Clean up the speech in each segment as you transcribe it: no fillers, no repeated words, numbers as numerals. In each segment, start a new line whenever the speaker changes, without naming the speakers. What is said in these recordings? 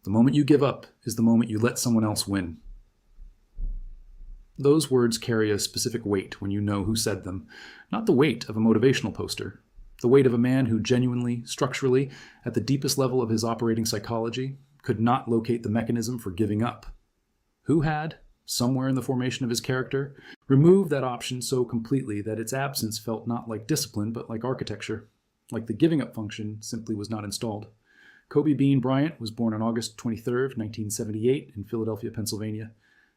The moment you give up is the moment you let someone else win. Those words carry a specific weight when you know who said them, not the weight of a motivational poster, the weight of a man who genuinely, structurally, at the deepest level of his operating psychology, could not locate the mechanism for giving up. Who had, somewhere in the formation of his character, removed that option so completely that its absence felt not like discipline but like architecture, like the giving up function simply was not installed. Kobe Bean Bryant was born on August 23, 1978, in Philadelphia, Pennsylvania.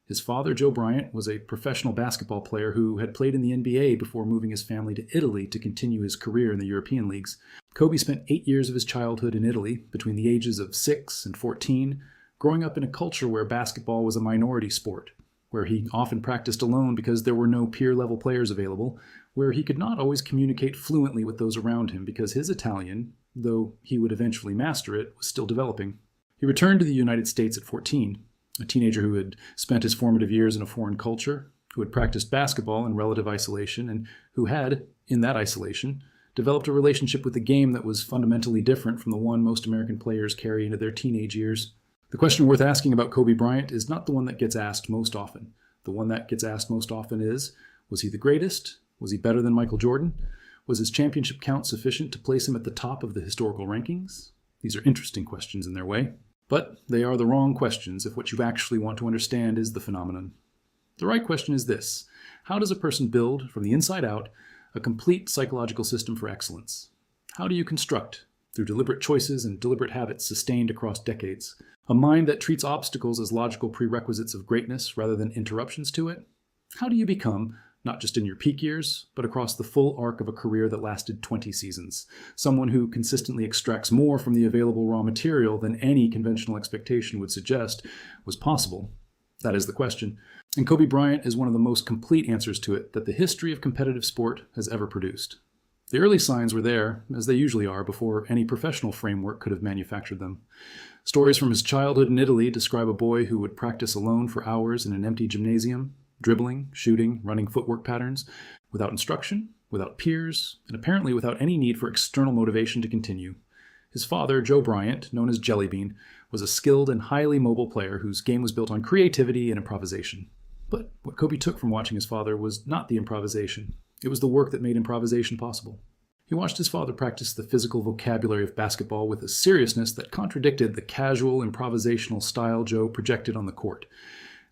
His father, Joe Bryant, was a professional basketball player who had played in the NBA before moving his family to Italy to continue his career in the European leagues. Kobe spent 8 years of his childhood in Italy, between the ages of 6 and 14, growing up in a culture where basketball was a minority sport, where he often practiced alone because there were no peer-level players available, where he could not always communicate fluently with those around him because his Italian, though he would eventually master it, was still developing. He returned to the United States at 14, a teenager who had spent his formative years in a foreign culture, who had practiced basketball in relative isolation, and who had, in that isolation, developed a relationship with the game that was fundamentally different from the one most American players carry into their teenage years. The question worth asking about Kobe Bryant is not the one that gets asked most often. The one that gets asked most often is, was he the greatest? Was he better than Michael Jordan? Was his championship count sufficient to place him at the top of the historical rankings? These are interesting questions in their way. But they are the wrong questions if what you actually want to understand is the phenomenon. The right question is this: how does a person build, from the inside out, a complete psychological system for excellence? How do you construct, through deliberate choices and deliberate habits sustained across decades, a mind that treats obstacles as logical prerequisites of greatness rather than interruptions to it? How do you become, not just in your peak years, but across the full arc of a career that lasted 20 seasons, someone who consistently extracts more from the available raw material than any conventional expectation would suggest was possible? That is the question. And Kobe Bryant is one of the most complete answers to it that the history of competitive sport has ever produced. The early signs were there, as they usually are, before any professional framework could have manufactured them. Stories from his childhood in Italy describe a boy who would practice alone for hours in an empty gymnasium, dribbling, shooting, running footwork patterns, without instruction, without peers, and apparently without any need for external motivation to continue. His father, Joe Bryant, known as Jellybean, was a skilled and highly mobile player whose game was built on creativity and improvisation. But what Kobe took from watching his father was not the improvisation. It was the work that made improvisation possible. He watched his father practice the physical vocabulary of basketball with a seriousness that contradicted the casual, improvisational style Joe projected on the court.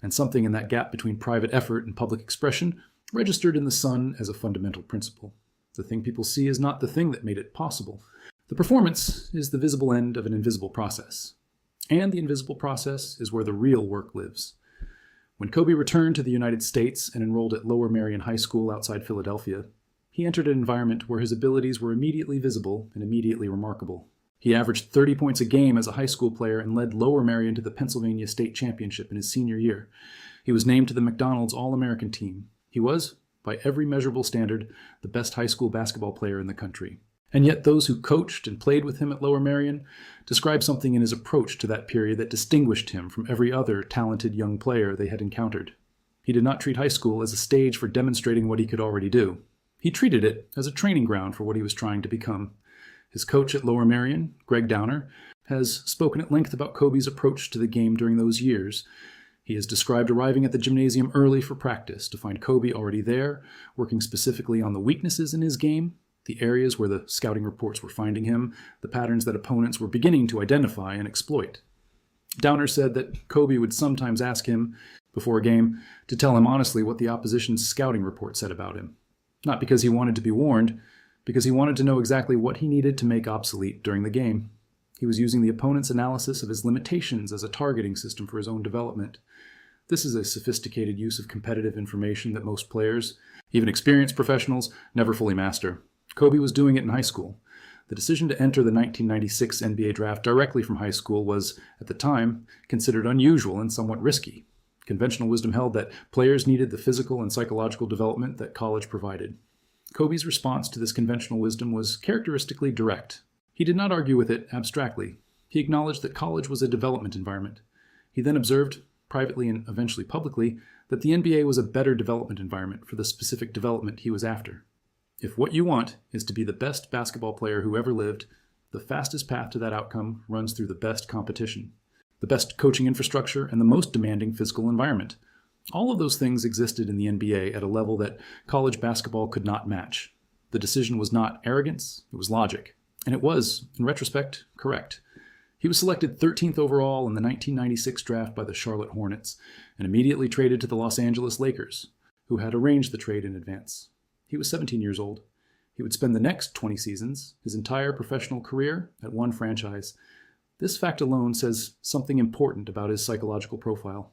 And something in that gap between private effort and public expression registered in the son as a fundamental principle. The thing people see is not the thing that made it possible. The performance is the visible end of an invisible process. And the invisible process is where the real work lives. When Kobe returned to the United States and enrolled at Lower Merion High School outside Philadelphia, he entered an environment where his abilities were immediately visible and immediately remarkable. He averaged 30 points a game as a high school player and led Lower Merion to the Pennsylvania State Championship in his senior year. He was named to the McDonald's All-American team. He was, by every measurable standard, the best high school basketball player in the country. And yet those who coached and played with him at Lower Merion described something in his approach to that period that distinguished him from every other talented young player they had encountered. He did not treat high school as a stage for demonstrating what he could already do. He treated it as a training ground for what he was trying to become. His coach at Lower Merion, Greg Downer, has spoken at length about Kobe's approach to the game during those years. He has described arriving at the gymnasium early for practice to find Kobe already there, working specifically on the weaknesses in his game, the areas where the scouting reports were finding him, the patterns that opponents were beginning to identify and exploit. Downer said that Kobe would sometimes ask him, before a game, to tell him honestly what the opposition's scouting report said about him. Not because he wanted to be warned, because he wanted to know exactly what he needed to make obsolete during the game. He was using the opponent's analysis of his limitations as a targeting system for his own development. This is a sophisticated use of competitive information that most players, even experienced professionals, never fully master. Kobe was doing it in high school. The decision to enter the 1996 NBA draft directly from high school was, at the time, considered unusual and somewhat risky. Conventional wisdom held that players needed the physical and psychological development that college provided. Kobe's response to this conventional wisdom was characteristically direct. He did not argue with it abstractly. He acknowledged that college was a development environment. He then observed, privately and eventually publicly, that the NBA was a better development environment for the specific development he was after. If what you want is to be the best basketball player who ever lived, the fastest path to that outcome runs through the best competition. the best coaching infrastructure, and the most demanding physical environment. All of those things existed in the NBA at a level that college basketball could not match. The decision was not arrogance, it was logic. And it was, in retrospect, correct. He was selected 13th overall in the 1996 draft by the Charlotte Hornets and immediately traded to the Los Angeles Lakers, who had arranged the trade in advance. He was 17 years old. He would spend the next 20 seasons, his entire professional career, at one franchise. This fact alone says something important about his psychological profile.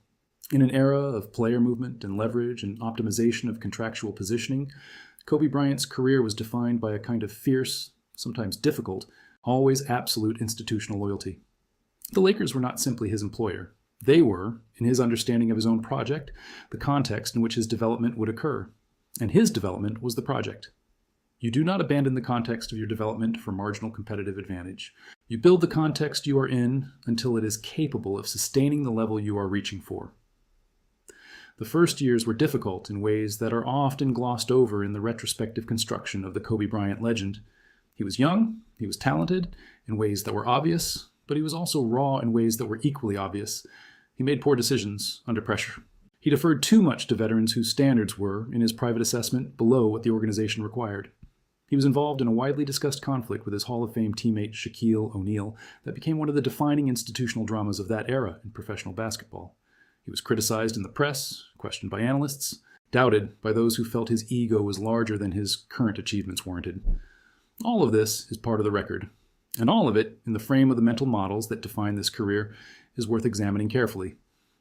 In an era of player movement and leverage and optimization of contractual positioning, Kobe Bryant's career was defined by a kind of fierce, sometimes difficult, always absolute institutional loyalty. The Lakers were not simply his employer. They were, in his understanding of his own project, the context in which his development would occur. And his development was the project. You do not abandon the context of your development for marginal competitive advantage. You build the context you are in until it is capable of sustaining the level you are reaching for. The first years were difficult in ways that are often glossed over in the retrospective construction of the Kobe Bryant legend. He was young, he was talented in ways that were obvious, but he was also raw in ways that were equally obvious. He made poor decisions under pressure. He deferred too much to veterans whose standards were, in his private assessment, below what the organization required. He was involved in a widely discussed conflict with his Hall of Fame teammate Shaquille O'Neal that became one of the defining institutional dramas of that era in professional basketball. He was criticized in the press, questioned by analysts, doubted by those who felt his ego was larger than his current achievements warranted. All of this is part of the record, and all of it, in the frame of the mental models that define this career, is worth examining carefully.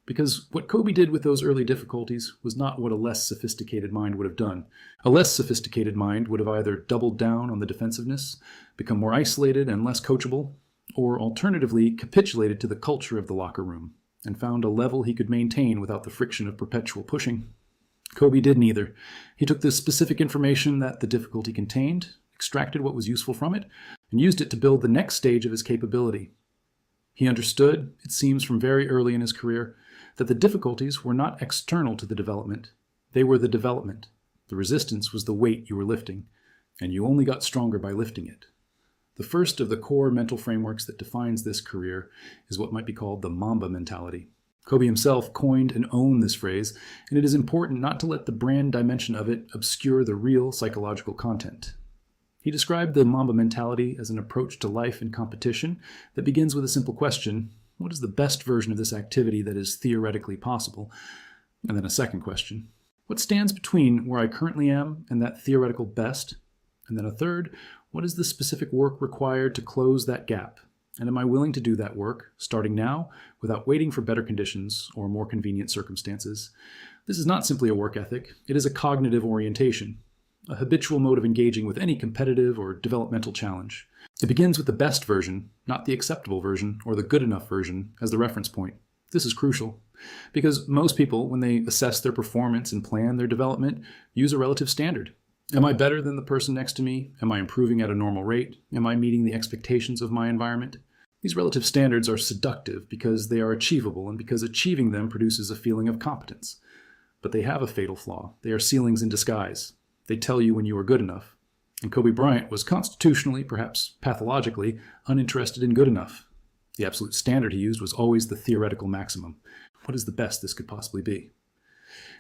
Because what Kobe did with those early difficulties was not what a less sophisticated mind would have done. A less sophisticated mind would have either doubled down on the defensiveness, become more isolated and less coachable, or alternatively capitulated to the culture of the locker room and found a level he could maintain without the friction of perpetual pushing. Kobe did neither. He took the specific information that the difficulty contained, extracted what was useful from it, and used it to build the next stage of his capability. He understood, it seems from very early in his career, that the difficulties were not external to the development. They were the development. The resistance was the weight you were lifting, and you only got stronger by lifting it. The first of the core mental frameworks that defines this career is what might be called the Mamba Mentality. Kobe himself coined and owned this phrase, and it is important not to let the brand dimension of it obscure the real psychological content. He described the Mamba Mentality as an approach to life and competition that begins with a simple question: what is the best version of this activity that is theoretically possible? And then a second question: what stands between where I currently am and that theoretical best? And then a third: what is the specific work required to close that gap? And am I willing to do that work, starting now, without waiting for better conditions or more convenient circumstances? This is not simply a work ethic, it is a cognitive orientation, a habitual mode of engaging with any competitive or developmental challenge. It begins with the best version, not the acceptable version or the good enough version, as the reference point. This is crucial, because most people, when they assess their performance and plan their development, use a relative standard. Am I better than the person next to me? Am I improving at a normal rate? Am I meeting the expectations of my environment? These relative standards are seductive because they are achievable and because achieving them produces a feeling of competence. But they have a fatal flaw. They are ceilings in disguise. They tell you when you are good enough. And Kobe Bryant was constitutionally, perhaps pathologically, uninterested in good enough. The absolute standard he used was always the theoretical maximum. What is the best this could possibly be?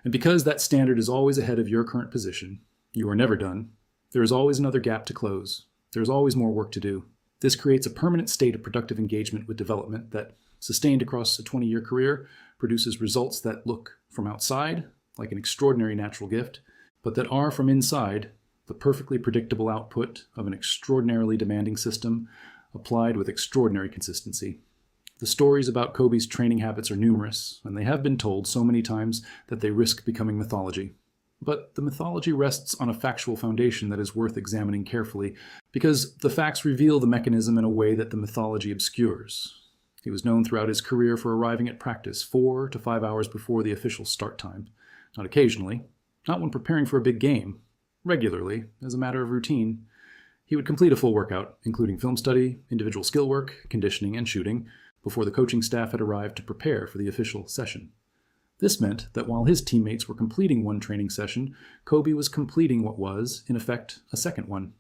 And because that standard is always ahead of your current position, you are never done. There is always another gap to close. There is always more work to do. This creates a permanent state of productive engagement with development that, sustained across a 20-year career, produces results that look from outside like an extraordinary natural gift, but that are from inside the perfectly predictable output of an extraordinarily demanding system applied with extraordinary consistency. The stories about Kobe's training habits are numerous, and they have been told so many times that they risk becoming mythology. But the mythology rests on a factual foundation that is worth examining carefully, because the facts reveal the mechanism in a way that the mythology obscures. He was known throughout his career for arriving at practice 4 to 5 hours before the official start time. Not occasionally, not when preparing for a big game. Regularly, as a matter of routine, he would complete a full workout, including film study, individual skill work, conditioning, and shooting, before the coaching staff had arrived to prepare for the official session. This meant that while his teammates were completing one training session, Kobe was completing what was, in effect, a second one.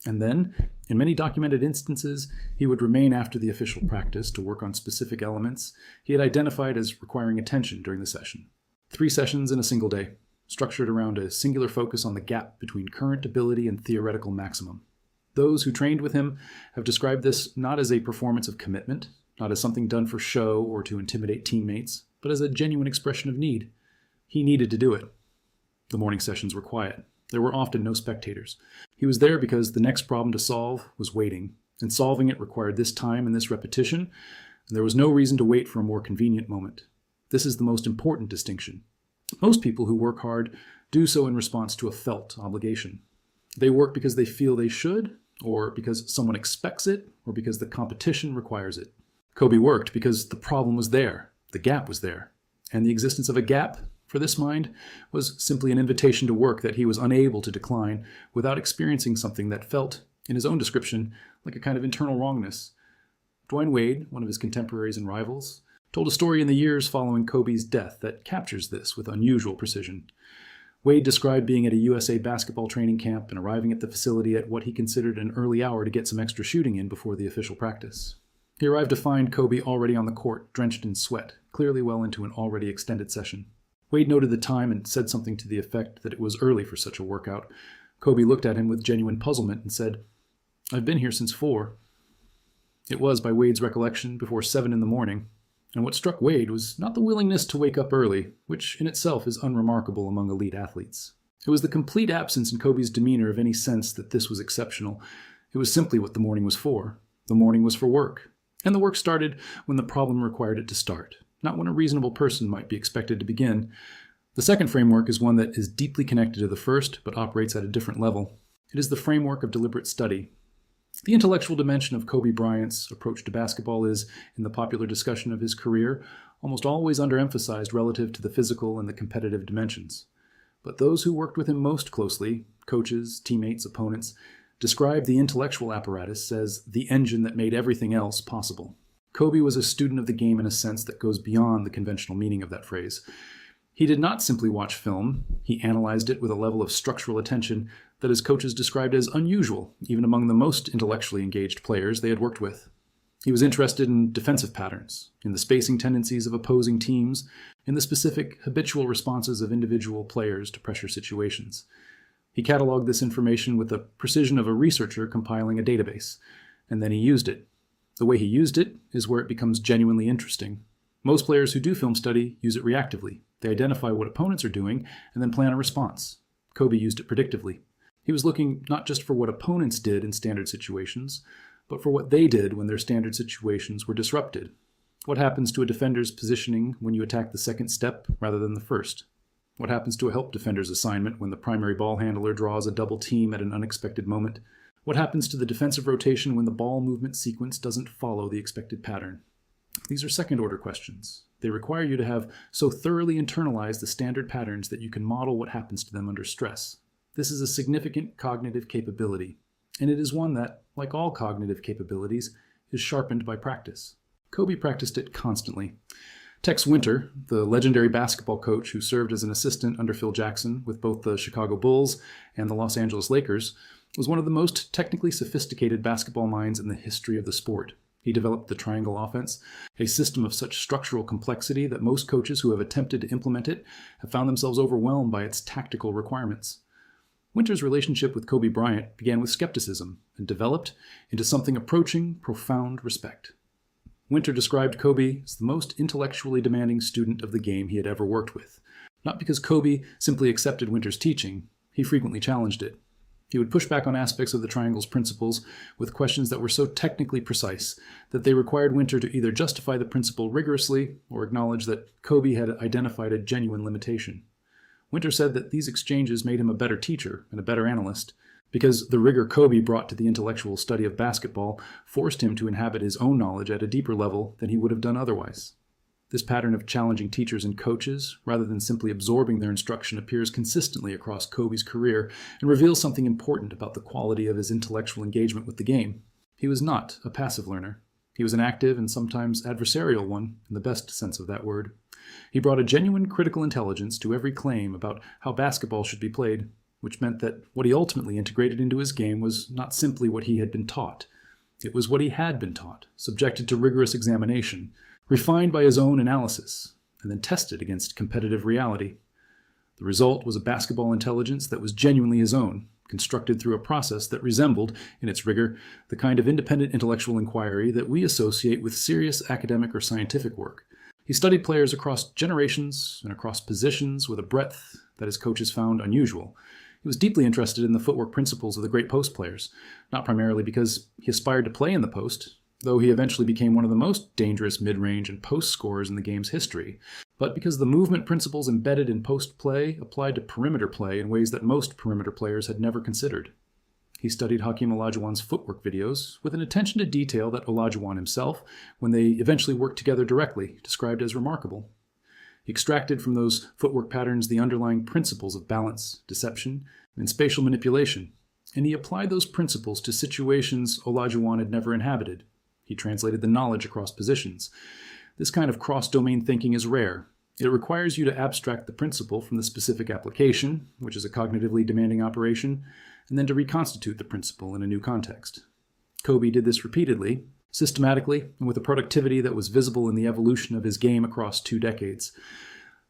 And then, in many documented instances, he would remain after the official practice to work on specific elements he had identified as requiring attention during the session. 3 sessions in a single day, structured around a singular focus on the gap between current ability and theoretical maximum. Those who trained with him have described this not as a performance of commitment, not as something done for show or to intimidate teammates, but as a genuine expression of need. He needed to do it. The morning sessions were quiet. There were often no spectators. He was there because the next problem to solve was waiting, and solving it required this time and this repetition, and there was no reason to wait for a more convenient moment. This is the most important distinction. Most people who work hard do so in response to a felt obligation. They work because they feel they should, or because someone expects it, or because the competition requires it. Kobe worked because the problem was there, the gap was there, and the existence of a gap, for this mind, was simply an invitation to work that he was unable to decline without experiencing something that felt, in his own description, like a kind of internal wrongness. Dwayne Wade, one of his contemporaries and rivals, told a story in the years following Kobe's death that captures this with unusual precision. Wade described being at a USA basketball training camp and arriving at the facility at what he considered an early hour to get some extra shooting in before the official practice. He arrived to find Kobe already on the court, drenched in sweat, clearly well into an already extended session. Wade noted the time and said something to the effect that it was early for such a workout. Kobe looked at him with genuine puzzlement and said, "I've been here since 4. It was, by Wade's recollection, before 7 in the morning, and what struck Wade was not the willingness to wake up early, which in itself is unremarkable among elite athletes. It was the complete absence in Kobe's demeanor of any sense that this was exceptional. It was simply what the morning was for. The morning was for work, and the work started when the problem required it to start, not when a reasonable person might be expected to begin. The second framework is one that is deeply connected to the first, but operates at a different level. It is the framework of deliberate study. The intellectual dimension of Kobe Bryant's approach to basketball is, in the popular discussion of his career, almost always underemphasized relative to the physical and the competitive dimensions. But those who worked with him most closely, coaches, teammates, opponents, describe the intellectual apparatus as the engine that made everything else possible. Kobe was a student of the game in a sense that goes beyond the conventional meaning of that phrase. He did not simply watch film. He analyzed it with a level of structural attention that his coaches described as unusual, even among the most intellectually engaged players they had worked with. He was interested in defensive patterns, in the spacing tendencies of opposing teams, in the specific habitual responses of individual players to pressure situations. He cataloged this information with the precision of a researcher compiling a database, and then he used it. The way he used it is where it becomes genuinely interesting. Most players who do film study use it reactively. They identify what opponents are doing and then plan a response. Kobe used it predictively. He was looking not just for what opponents did in standard situations, but for what they did when their standard situations were disrupted. What happens to a defender's positioning when you attack the second step rather than the first? What happens to a help defender's assignment when the primary ball handler draws a double team at an unexpected moment? What happens to the defensive rotation when the ball movement sequence doesn't follow the expected pattern? These are second-order questions. They require you to have so thoroughly internalized the standard patterns that you can model what happens to them under stress. This is a significant cognitive capability, and it is one that, like all cognitive capabilities, is sharpened by practice. Kobe practiced it constantly. Tex Winter, the legendary basketball coach who served as an assistant under Phil Jackson with both the Chicago Bulls and the Los Angeles Lakers, was one of the most technically sophisticated basketball minds in the history of the sport. He developed the triangle offense, a system of such structural complexity that most coaches who have attempted to implement it have found themselves overwhelmed by its tactical requirements. Winter's relationship with Kobe Bryant began with skepticism and developed into something approaching profound respect. Winter described Kobe as the most intellectually demanding student of the game he had ever worked with. Not because Kobe simply accepted Winter's teaching, he frequently challenged it. He would push back on aspects of the triangle's principles with questions that were so technically precise that they required Winter to either justify the principle rigorously or acknowledge that Kobe had identified a genuine limitation. Winter said that these exchanges made him a better teacher and a better analyst, because the rigor Kobe brought to the intellectual study of basketball forced him to inhabit his own knowledge at a deeper level than he would have done otherwise. This pattern of challenging teachers and coaches, rather than simply absorbing their instruction, appears consistently across Kobe's career and reveals something important about the quality of his intellectual engagement with the game. He was not a passive learner. He was an active and sometimes adversarial one, in the best sense of that word. He brought a genuine critical intelligence to every claim about how basketball should be played, which meant that what he ultimately integrated into his game was not simply what he had been taught. It was what he had been taught, subjected to rigorous examination, refined by his own analysis, and then tested against competitive reality. The result was a basketball intelligence that was genuinely his own, constructed through a process that resembled, in its rigor, the kind of independent intellectual inquiry that we associate with serious academic or scientific work. He studied players across generations and across positions with a breadth that his coaches found unusual. He was deeply interested in the footwork principles of the great post players, not primarily because he aspired to play in the post, though he eventually became one of the most dangerous mid-range and post scorers in the game's history, but because the movement principles embedded in post play applied to perimeter play in ways that most perimeter players had never considered. He studied Hakeem Olajuwon's footwork videos with an attention to detail that Olajuwon himself, when they eventually worked together directly, described as remarkable. He extracted from those footwork patterns the underlying principles of balance, deception, and spatial manipulation, and he applied those principles to situations Olajuwon had never inhabited. He translated the knowledge across positions. This kind of cross-domain thinking is rare. It requires you to abstract the principle from the specific application, which is a cognitively demanding operation, and then to reconstitute the principle in a new context. Kobe did this repeatedly, systematically, and with a productivity that was visible in the evolution of his game across 2 decades.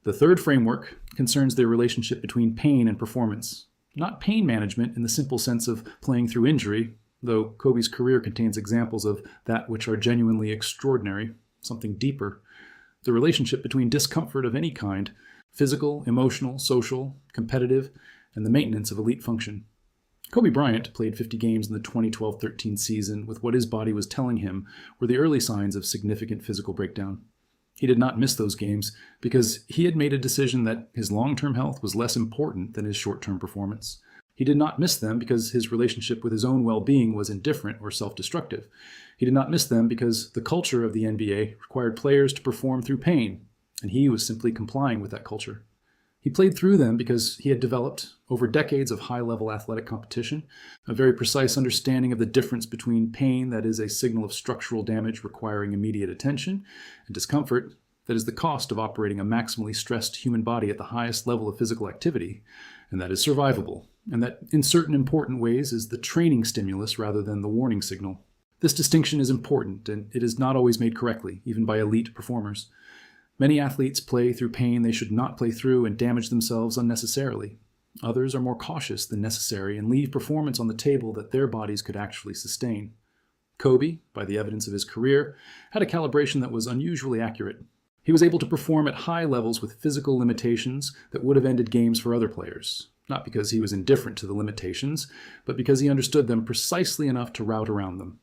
The third framework concerns the relationship between pain and performance. Not pain management in the simple sense of playing through injury, though Kobe's career contains examples of that which are genuinely extraordinary, something deeper. The relationship between discomfort of any kind, physical, emotional, social, competitive, and the maintenance of elite function. Kobe Bryant played 50 games in the 2012-13 season with what his body was telling him were the early signs of significant physical breakdown. He did not miss those games because he had made a decision that his long-term health was less important than his short-term performance. He did not miss them because his relationship with his own well-being was indifferent or self-destructive. He did not miss them because the culture of the NBA required players to perform through pain, and he was simply complying with that culture. He played through them because he had developed, over decades of high-level athletic competition, a very precise understanding of the difference between pain that is a signal of structural damage requiring immediate attention, and discomfort that is the cost of operating a maximally stressed human body at the highest level of physical activity, and that is survivable, and that in certain important ways is the training stimulus rather than the warning signal. This distinction is important, and it is not always made correctly, even by elite performers. Many athletes play through pain they should not play through and damage themselves unnecessarily. Others are more cautious than necessary and leave performance on the table that their bodies could actually sustain. Kobe, by the evidence of his career, had a calibration that was unusually accurate. He was able to perform at high levels with physical limitations that would have ended games for other players, not because he was indifferent to the limitations, but because he understood them precisely enough to route around them.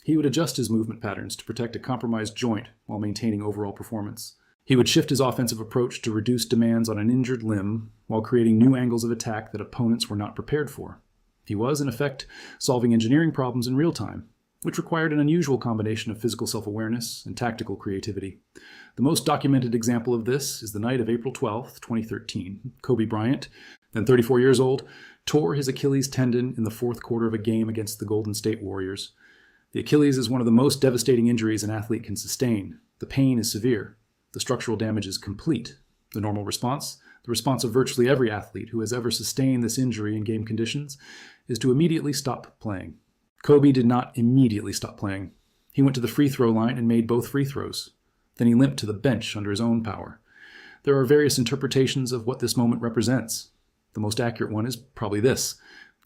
He would adjust his movement patterns to protect a compromised joint while maintaining overall performance. He would shift his offensive approach to reduce demands on an injured limb while creating new angles of attack that opponents were not prepared for. He was, in effect, solving engineering problems in real time, which required an unusual combination of physical self-awareness and tactical creativity. The most documented example of this is the night of April 12, 2013. Kobe Bryant, then 34 years old, tore his Achilles tendon in the fourth quarter of a game against the Golden State Warriors. The Achilles is one of the most devastating injuries an athlete can sustain. The pain is severe. The structural damage is complete. The normal response, the response of virtually every athlete who has ever sustained this injury in game conditions, is to immediately stop playing. Kobe did not immediately stop playing. He went to the free throw line and made both free throws. Then he limped to the bench under his own power. There are various interpretations of what this moment represents. The most accurate one is probably this.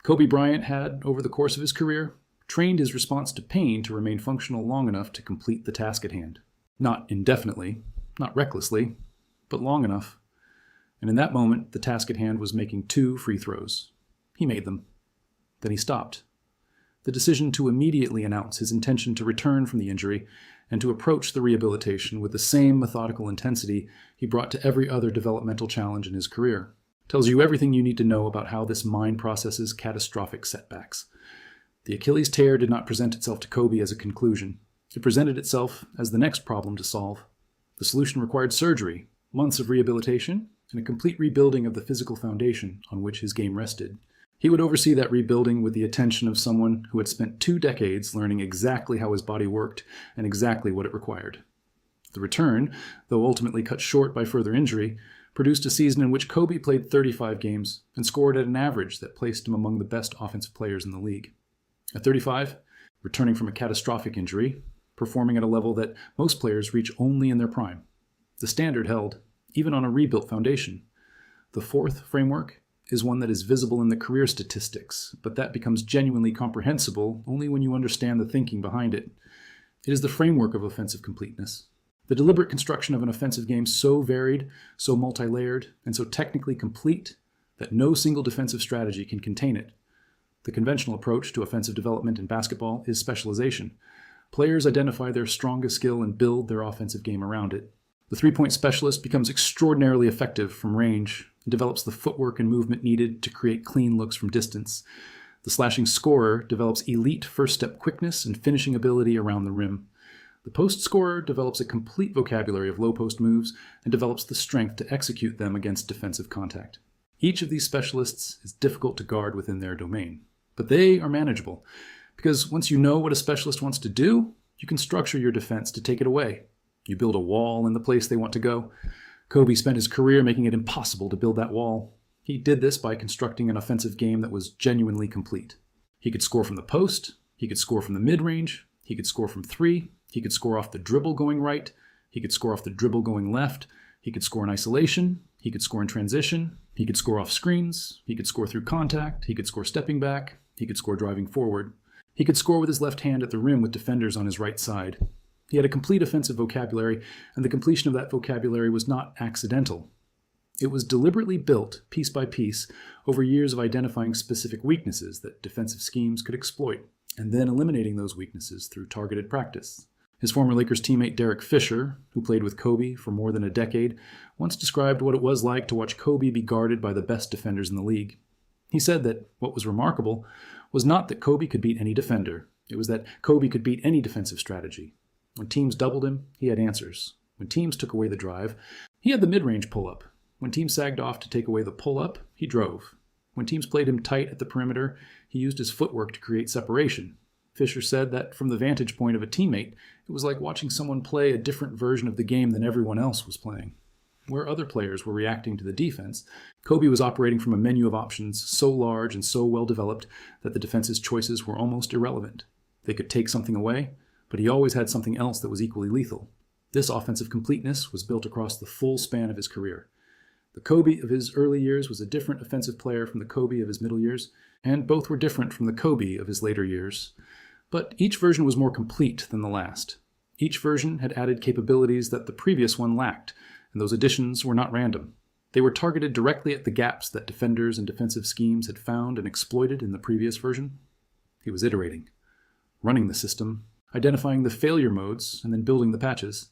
Kobe Bryant had, over the course of his career, trained his response to pain to remain functional long enough to complete the task at hand. Not indefinitely, not recklessly, but long enough. And in that moment, the task at hand was making 2 free throws. He made them. Then he stopped. The decision to immediately announce his intention to return from the injury and to approach the rehabilitation with the same methodical intensity he brought to every other developmental challenge in his career tells you everything you need to know about how this mind processes catastrophic setbacks. The Achilles tear did not present itself to Kobe as a conclusion. It presented itself as the next problem to solve. The solution required surgery, months of rehabilitation, and a complete rebuilding of the physical foundation on which his game rested. He would oversee that rebuilding with the attention of someone who had spent 2 decades learning exactly how his body worked and exactly what it required. The return, though ultimately cut short by further injury, produced a season in which Kobe played 35 games and scored at an average that placed him among the best offensive players in the league. At 35, returning from a catastrophic injury, performing at a level that most players reach only in their prime. The standard held, even on a rebuilt foundation. The fourth framework is one that is visible in the career statistics, but that becomes genuinely comprehensible only when you understand the thinking behind it. It is the framework of offensive completeness. The deliberate construction of an offensive game so varied, so multi-layered, and so technically complete that no single defensive strategy can contain it. The conventional approach to offensive development in basketball is specialization. Players identify their strongest skill and build their offensive game around it. The three-point specialist becomes extraordinarily effective from range and develops the footwork and movement needed to create clean looks from distance. The slashing scorer develops elite first-step quickness and finishing ability around the rim. The post scorer develops a complete vocabulary of low-post moves and develops the strength to execute them against defensive contact. Each of these specialists is difficult to guard within their domain, but they are manageable, because once you know what a specialist wants to do, you can structure your defense to take it away. You build a wall in the place they want to go. Kobe spent his career making it impossible to build that wall. He did this by constructing an offensive game that was genuinely complete. He could score from the post, he could score from the mid-range, he could score from three, he could score off the dribble going right, he could score off the dribble going left, he could score in isolation, he could score in transition, he could score off screens, he could score through contact, he could score stepping back, he could score driving forward. He could score with his left hand at the rim with defenders on his right side. He had a complete offensive vocabulary, and the completion of that vocabulary was not accidental. It was deliberately built, piece by piece, over years of identifying specific weaknesses that defensive schemes could exploit, and then eliminating those weaknesses through targeted practice. His former Lakers teammate Derek Fisher, who played with Kobe for more than a decade, once described what it was like to watch Kobe be guarded by the best defenders in the league. He said that what was remarkable was not that Kobe could beat any defender. It was that Kobe could beat any defensive strategy. When teams doubled him, he had answers. When teams took away the drive, he had the mid-range pull-up. When teams sagged off to take away the pull-up, he drove. When teams played him tight at the perimeter, he used his footwork to create separation. Fisher said that from the vantage point of a teammate, it was like watching someone play a different version of the game than everyone else was playing. Where other players were reacting to the defense, Kobe was operating from a menu of options so large and so well developed that the defense's choices were almost irrelevant. They could take something away, but he always had something else that was equally lethal. This offensive completeness was built across the full span of his career. The Kobe of his early years was a different offensive player from the Kobe of his middle years, and both were different from the Kobe of his later years. But each version was more complete than the last. Each version had added capabilities that the previous one lacked, and those additions were not random. They were targeted directly at the gaps that defenders and defensive schemes had found and exploited in the previous version. He was iterating, running the system, identifying the failure modes, and then building the patches.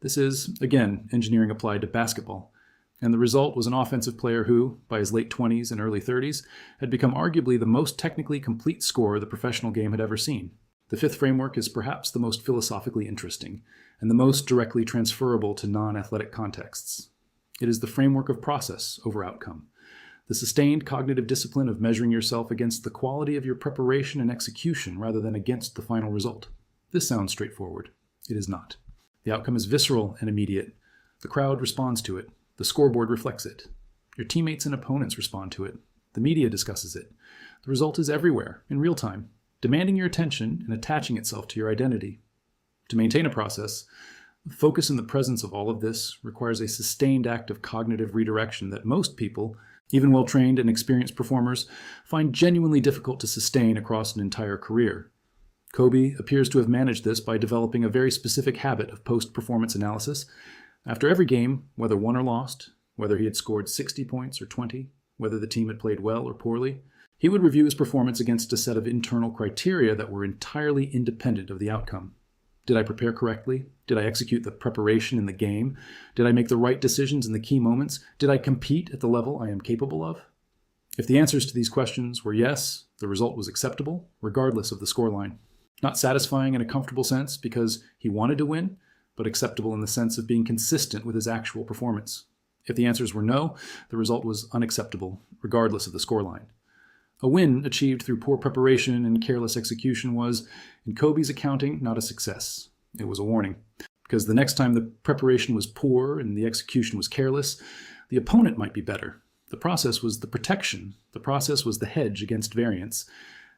This is, again, engineering applied to basketball. And the result was an offensive player who, by his late 20s and early 30s, had become arguably the most technically complete scorer the professional game had ever seen. The fifth framework is perhaps the most philosophically interesting, and the most directly transferable to non-athletic contexts. It is the framework of process over outcome, the sustained cognitive discipline of measuring yourself against the quality of your preparation and execution rather than against the final result. This sounds straightforward. It is not. The outcome is visceral and immediate. The crowd responds to it. The scoreboard reflects it. Your teammates and opponents respond to it. The media discusses it. The result is everywhere, in real time, demanding your attention and attaching itself to your identity. To maintain a process, focus in the presence of all of this requires a sustained act of cognitive redirection that most people, even well-trained and experienced performers, find genuinely difficult to sustain across an entire career. Kobe appears to have managed this by developing a very specific habit of post-performance analysis. After every game, whether won or lost, whether he had scored 60 points or 20, whether the team had played well or poorly, he would review his performance against a set of internal criteria that were entirely independent of the outcome. Did I prepare correctly? Did I execute the preparation in the game? Did I make the right decisions in the key moments? Did I compete at the level I am capable of? If the answers to these questions were yes, the result was acceptable, regardless of the scoreline. Not satisfying in a comfortable sense because he wanted to win, but acceptable in the sense of being consistent with his actual performance. If the answers were no, the result was unacceptable, regardless of the scoreline. A win achieved through poor preparation and careless execution was, in Kobe's accounting, not a success. It was a warning, because the next time the preparation was poor and the execution was careless, The opponent might be better. The process was the protection. The process was the hedge against variance.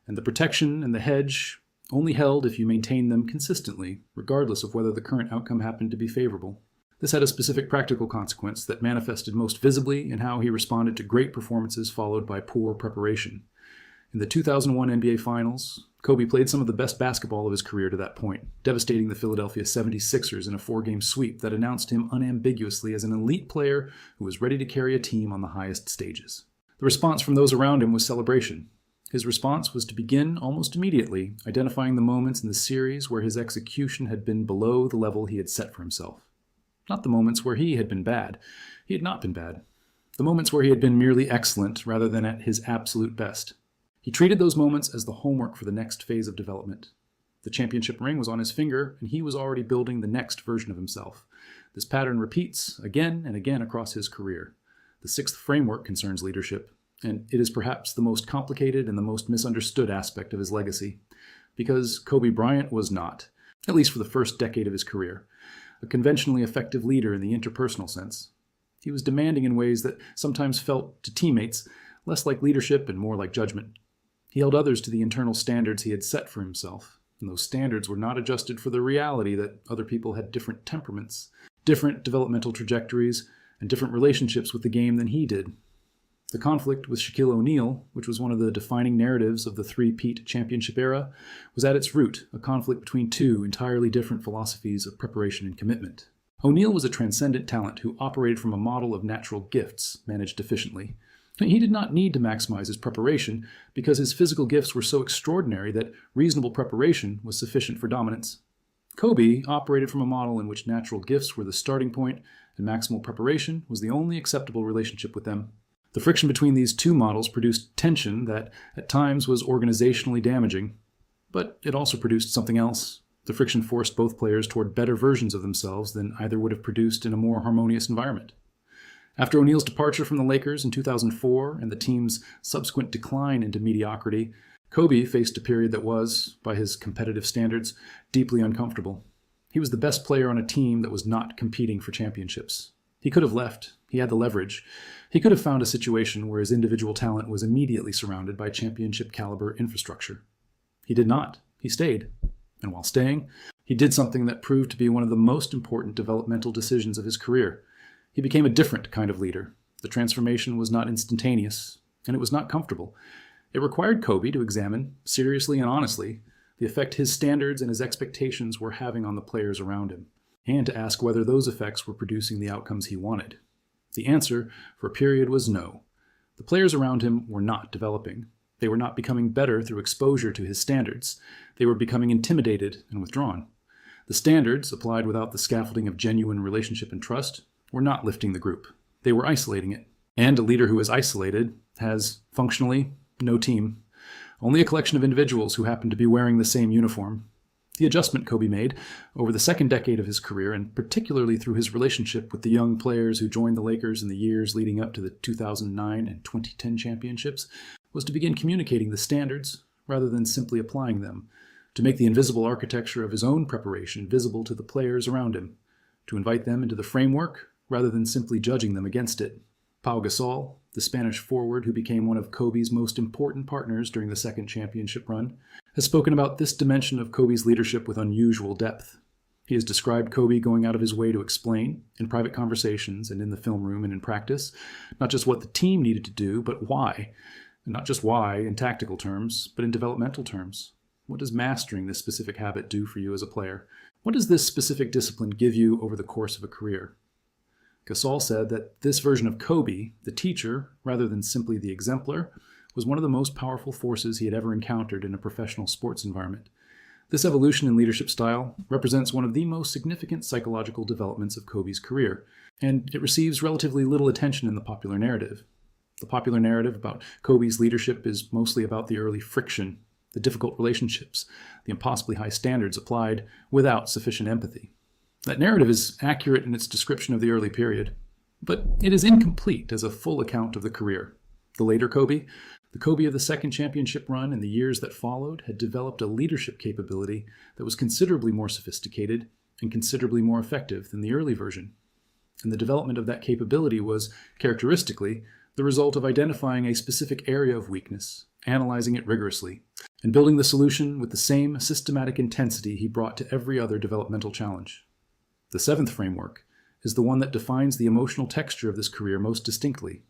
And the protection and the hedge only held if you maintained them consistently, regardless of whether the current outcome happened to be favorable. This had a specific practical consequence that manifested most visibly in how he responded to great performances followed by poor preparation. In the 2001 NBA Finals, Kobe played some of the best basketball of his career to that point, devastating the Philadelphia 76ers in a 4-game sweep that announced him unambiguously as an elite player who was ready to carry a team on the highest stages. The response from those around him was celebration. His response was to begin almost immediately identifying the moments in the series where his execution had been below the level he had set for himself. Not the moments where he had been bad. He had not been bad. The moments where he had been merely excellent rather than at his absolute best. He treated those moments as the homework for the next phase of development. The championship ring was on his finger, and he was already building the next version of himself. This pattern repeats again and again across his career. The sixth framework concerns leadership, and it is perhaps the most complicated and the most misunderstood aspect of his legacy. Because Kobe Bryant was not, at least for the first decade of his career, a conventionally effective leader in the interpersonal sense. He was demanding in ways that sometimes felt to teammates less like leadership and more like judgment. He held others to the internal standards he had set for himself, and those standards were not adjusted for the reality that other people had different temperaments, different developmental trajectories, and different relationships with the game than he did. The conflict with Shaquille O'Neal, which was one of the defining narratives of the three-peat championship era, was at its root a conflict between two entirely different philosophies of preparation and commitment. O'Neal was a transcendent talent who operated from a model of natural gifts managed efficiently. He did not need to maximize his preparation because his physical gifts were so extraordinary that reasonable preparation was sufficient for dominance. Kobe operated from a model in which natural gifts were the starting point and maximal preparation was the only acceptable relationship with them. The friction between these two models produced tension that at times was organizationally damaging, but it also produced something else. The friction forced both players toward better versions of themselves than either would have produced in a more harmonious environment. After O'Neal's departure from the Lakers in 2004 and the team's subsequent decline into mediocrity, Kobe faced a period that was, by his competitive standards, deeply uncomfortable. He was the best player on a team that was not competing for championships. He could have left. He had the leverage. He could have found a situation where his individual talent was immediately surrounded by championship-caliber infrastructure. He did not. He stayed. And while staying, he did something that proved to be one of the most important developmental decisions of his career. He became a different kind of leader. The transformation was not instantaneous, and it was not comfortable. It required Kobe to examine, seriously and honestly, the effect his standards and his expectations were having on the players around him, and to ask whether those effects were producing the outcomes he wanted. The answer, for a period, was no. The players around him were not developing. They were not becoming better through exposure to his standards. They were becoming intimidated and withdrawn. The standards, applied without the scaffolding of genuine relationship and trust, were not lifting the group. They were isolating it. And a leader who is isolated has, functionally, no team. Only a collection of individuals who happen to be wearing the same uniform. The adjustment Kobe made over the second decade of his career, and particularly through his relationship with the young players who joined the Lakers in the years leading up to the 2009 and 2010 championships, was to begin communicating the standards rather than simply applying them, to make the invisible architecture of his own preparation visible to the players around him, to invite them into the framework rather than simply judging them against it. Pau Gasol, the Spanish forward who became one of Kobe's most important partners during the second championship run, has spoken about this dimension of Kobe's leadership with unusual depth. He has described Kobe going out of his way to explain, in private conversations and in the film room and in practice, not just what the team needed to do, but why. And not just why in tactical terms, but in developmental terms. What does mastering this specific habit do for you as a player? What does this specific discipline give you over the course of a career? Gasol said that this version of Kobe, the teacher, rather than simply the exemplar, was one of the most powerful forces he had ever encountered in a professional sports environment. This evolution in leadership style represents one of the most significant psychological developments of Kobe's career, and it receives relatively little attention in the popular narrative. The popular narrative about Kobe's leadership is mostly about the early friction, the difficult relationships, the impossibly high standards applied without sufficient empathy. That narrative is accurate in its description of the early period, but it is incomplete as a full account of the career. The later Kobe, the Kobe of the second championship run and the years that followed, had developed a leadership capability that was considerably more sophisticated and considerably more effective than the early version. And the development of that capability was, characteristically, the result of identifying a specific area of weakness, analyzing it rigorously, and building the solution with the same systematic intensity he brought to every other developmental challenge. The seventh framework is the one that defines the emotional texture of this career most distinctly.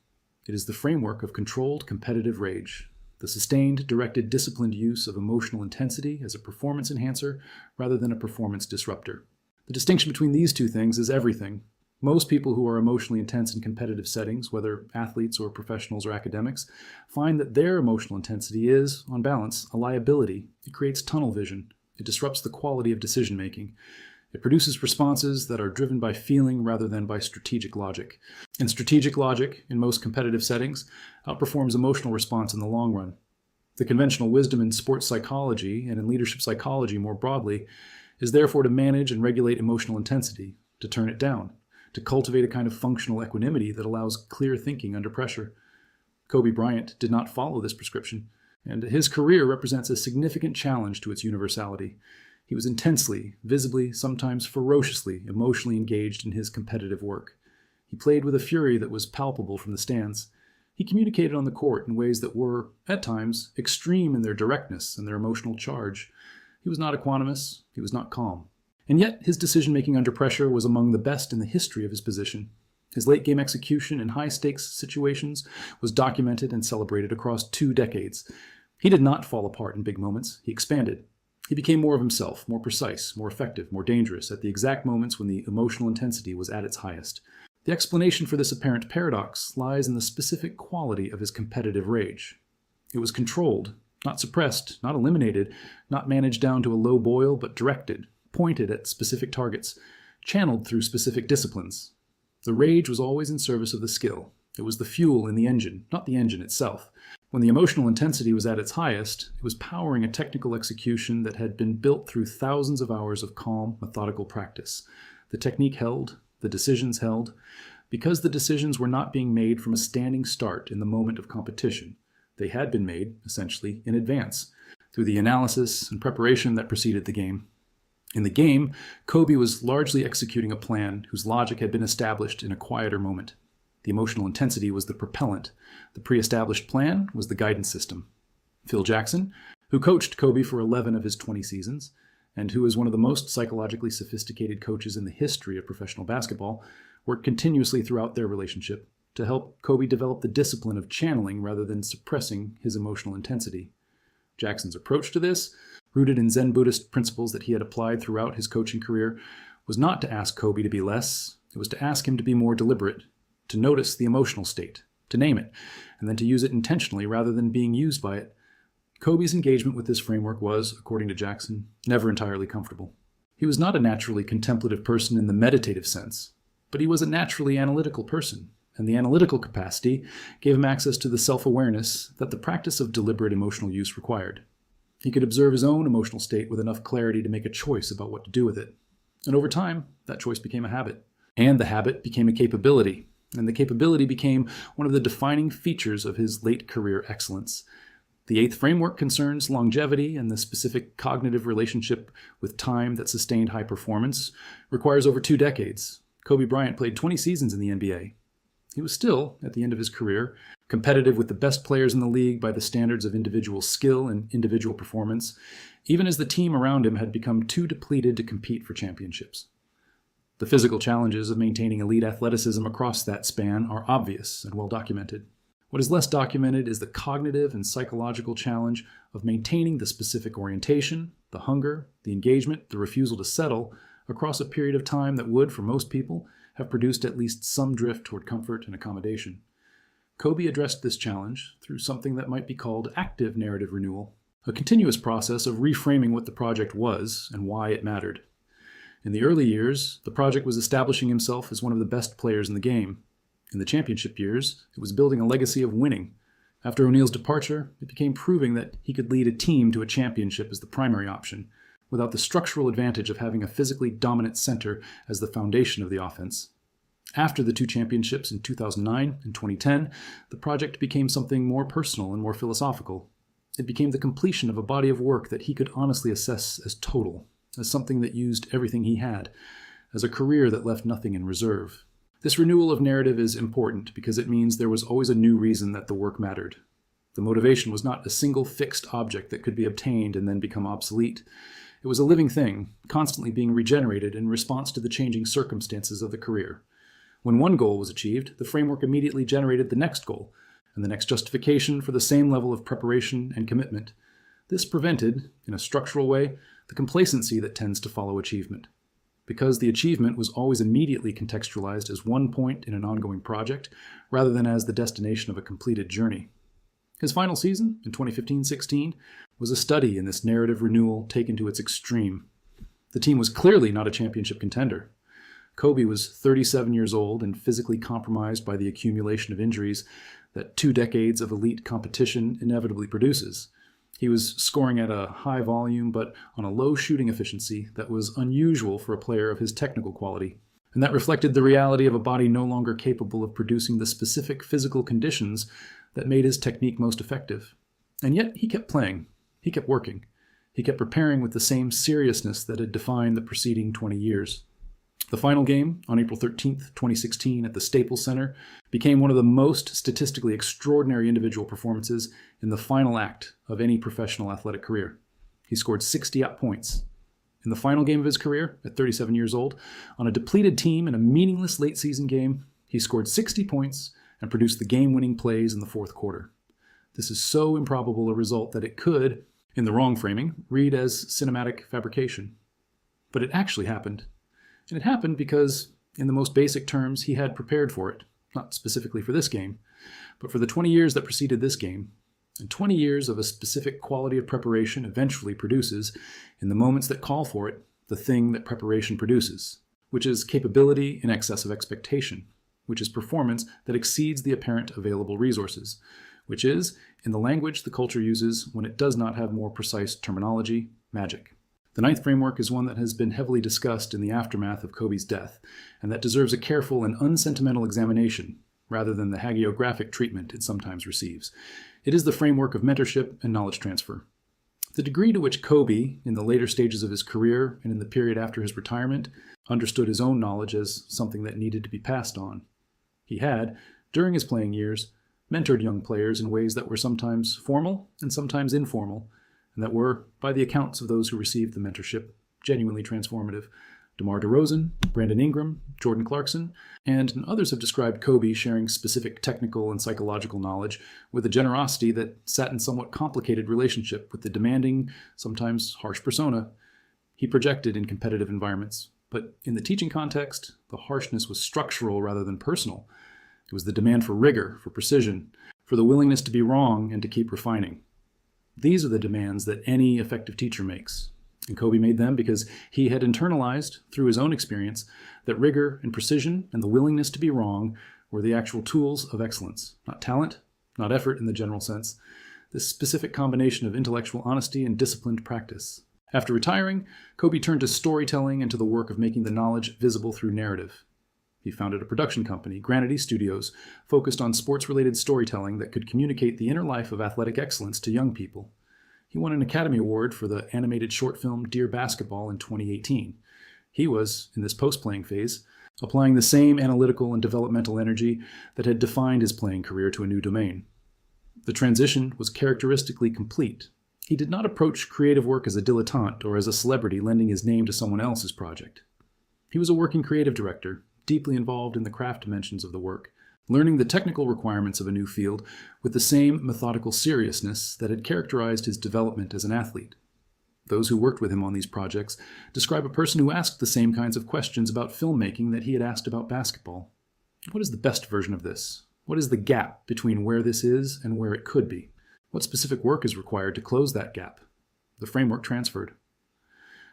It is the framework of controlled competitive rage, the sustained, directed, disciplined use of emotional intensity as a performance enhancer rather than a performance disruptor. The distinction between these two things is everything. Most people who are emotionally intense in competitive settings, whether athletes or professionals or academics, find that their emotional intensity is, on balance, a liability. It creates tunnel vision. It disrupts the quality of decision-making. It produces responses that are driven by feeling rather than by strategic logic. And strategic logic, in most competitive settings, outperforms emotional response in the long run. The conventional wisdom in sports psychology and in leadership psychology more broadly is therefore to manage and regulate emotional intensity, to turn it down, to cultivate a kind of functional equanimity that allows clear thinking under pressure. Kobe Bryant did not follow this prescription, and his career represents a significant challenge to its universality. He was intensely, visibly, sometimes ferociously, emotionally engaged in his competitive work. He played with a fury that was palpable from the stands. He communicated on the court in ways that were, at times, extreme in their directness and their emotional charge. He was not equanimous. He was not calm. And yet, his decision-making under pressure was among the best in the history of his position. His late-game execution in high-stakes situations was documented and celebrated across 2 decades. He did not fall apart in big moments. He expanded. He became more of himself, more precise, more effective, more dangerous at the exact moments when the emotional intensity was at its highest. The explanation for this apparent paradox lies in the specific quality of his competitive rage. It was controlled, not suppressed, not eliminated, not managed down to a low boil, but directed, pointed at specific targets, channeled through specific disciplines. The rage was always in service of the skill. It was the fuel in the engine, not the engine itself. When the emotional intensity was at its highest, it was powering a technical execution that had been built through thousands of hours of calm, methodical practice. The technique held, the decisions held, because the decisions were not being made from a standing start in the moment of competition. They had been made, essentially, in advance, through the analysis and preparation that preceded the game. In the game, Kobe was largely executing a plan whose logic had been established in a quieter moment. The emotional intensity was the propellant. The pre-established plan was the guidance system. Phil Jackson, who coached Kobe for 11 of his 20 seasons, and who is one of the most psychologically sophisticated coaches in the history of professional basketball, worked continuously throughout their relationship to help Kobe develop the discipline of channeling rather than suppressing his emotional intensity. Jackson's approach to this, rooted in Zen Buddhist principles that he had applied throughout his coaching career, was not to ask Kobe to be less. It was to ask him to be more deliberate, to notice the emotional state, to name it, and then to use it intentionally rather than being used by it. Kobe's engagement with this framework was, according to Jackson, never entirely comfortable. He was not a naturally contemplative person in the meditative sense, but he was a naturally analytical person, and the analytical capacity gave him access to the self-awareness that the practice of deliberate emotional use required. He could observe his own emotional state with enough clarity to make a choice about what to do with it. And over time, that choice became a habit. And the habit became a capability. And the capability became one of the defining features of his late career excellence. The eighth framework concerns longevity, and the specific cognitive relationship with time that sustained high performance requires over 2 decades. Kobe Bryant played 20 seasons in the NBA. He was still, at the end of his career, competitive with the best players in the league by the standards of individual skill and individual performance, even as the team around him had become too depleted to compete for championships. The physical challenges of maintaining elite athleticism across that span are obvious and well documented. What is less documented is the cognitive and psychological challenge of maintaining the specific orientation, the hunger, the engagement, the refusal to settle across a period of time that would, for most people, have produced at least some drift toward comfort and accommodation. Kobe addressed this challenge through something that might be called active narrative renewal, a continuous process of reframing what the project was and why it mattered. In the early years, the project was establishing himself as one of the best players in the game. In the championship years, it was building a legacy of winning. After O'Neal's departure, it became proving that he could lead a team to a championship as the primary option, without the structural advantage of having a physically dominant center as the foundation of the offense. After the 2 championships in 2009 and 2010, the project became something more personal and more philosophical. It became the completion of a body of work that he could honestly assess as total, as something that used everything he had, as a career that left nothing in reserve. This renewal of narrative is important because it means there was always a new reason that the work mattered. The motivation was not a single fixed object that could be obtained and then become obsolete. It was a living thing, constantly being regenerated in response to the changing circumstances of the career. When one goal was achieved, the framework immediately generated the next goal, and the next justification for the same level of preparation and commitment. This prevented, in a structural way, the complacency that tends to follow achievement. Because the achievement was always immediately contextualized as one point in an ongoing project, rather than as the destination of a completed journey. His final season, in 2015-16, was a study in this narrative renewal taken to its extreme. The team was clearly not a championship contender. Kobe was 37 years old and physically compromised by the accumulation of injuries that 2 decades of elite competition inevitably produces. He was scoring at a high volume, but on a low shooting efficiency that was unusual for a player of his technical quality. And that reflected the reality of a body no longer capable of producing the specific physical conditions that made his technique most effective. And yet he kept playing. He kept working. He kept preparing with the same seriousness that had defined the preceding 20 years. The final game, on April 13th, 2016, at the Staples Center, became one of the most statistically extraordinary individual performances in the final act of any professional athletic career. He scored 60 points. In the final game of his career, at 37 years old, on a depleted team in a meaningless late-season game, he scored 60 points and produced the game-winning plays in the fourth quarter. This is so improbable a result that it could, in the wrong framing, read as cinematic fabrication. But it actually happened. And it happened because, in the most basic terms, he had prepared for it, not specifically for this game, but for the 20 years that preceded this game. And 20 years of a specific quality of preparation eventually produces, in the moments that call for it, the thing that preparation produces, which is capability in excess of expectation, which is performance that exceeds the apparent available resources, which is, in the language the culture uses when it does not have more precise terminology, magic. The ninth framework is one that has been heavily discussed in the aftermath of Kobe's death, and that deserves a careful and unsentimental examination, rather than the hagiographic treatment it sometimes receives. It is the framework of mentorship and knowledge transfer. The degree to which Kobe, in the later stages of his career and in the period after his retirement, understood his own knowledge as something that needed to be passed on. He had, during his playing years, mentored young players in ways that were sometimes formal and sometimes informal, and that were, by the accounts of those who received the mentorship, genuinely transformative. DeMar DeRozan, Brandon Ingram, Jordan Clarkson, and others have described Kobe sharing specific technical and psychological knowledge with a generosity that sat in somewhat complicated relationship with the demanding, sometimes harsh persona he projected in competitive environments. But in the teaching context, the harshness was structural rather than personal. It was the demand for rigor, for precision, for the willingness to be wrong and to keep refining. These are the demands that any effective teacher makes. And Kobe made them because he had internalized, through his own experience, that rigor and precision and the willingness to be wrong were the actual tools of excellence. Not talent, not effort in the general sense. This specific combination of intellectual honesty and disciplined practice. After retiring, Kobe turned to storytelling and to the work of making the knowledge visible through narrative. He founded a production company, Granity Studios, focused on sports-related storytelling that could communicate the inner life of athletic excellence to young people. He won an Academy Award for the animated short film Dear Basketball in 2018. He was, in this post-playing phase, applying the same analytical and developmental energy that had defined his playing career to a new domain. The transition was characteristically complete. He did not approach creative work as a dilettante or as a celebrity lending his name to someone else's project. He was a working creative director, deeply involved in the craft dimensions of the work, learning the technical requirements of a new field with the same methodical seriousness that had characterized his development as an athlete. Those who worked with him on these projects describe a person who asked the same kinds of questions about filmmaking that he had asked about basketball. What is the best version of this? What is the gap between where this is and where it could be? What specific work is required to close that gap? The framework transferred.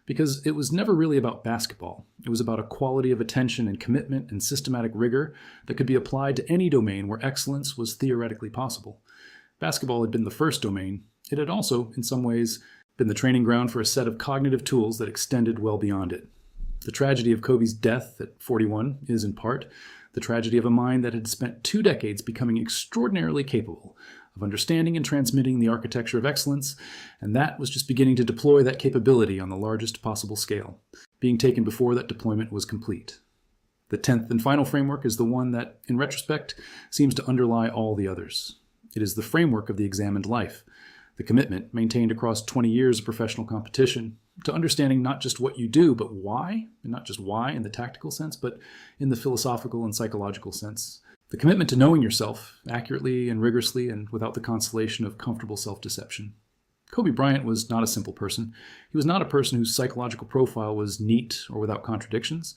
Because it was never really about basketball. It was about a quality of attention and commitment and systematic rigor that could be applied to any domain where excellence was theoretically possible. Basketball had been the first domain. It had also, in some ways, been the training ground for a set of cognitive tools that extended well beyond it. The tragedy of Kobe's death at 41 is, in part, the tragedy of a mind that had spent 2 decades becoming extraordinarily capable of understanding and transmitting the architecture of excellence, and that was just beginning to deploy that capability on the largest possible scale, being taken before that deployment was complete. The 10th and final framework is the one that, in retrospect, seems to underlie all the others. It is the framework of the examined life, the commitment maintained across 20 years of professional competition to understanding not just what you do, but why, and not just why in the tactical sense, but in the philosophical and psychological sense. The commitment to knowing yourself accurately and rigorously and without the consolation of comfortable self-deception. Kobe Bryant was not a simple person. He was not a person whose psychological profile was neat or without contradictions.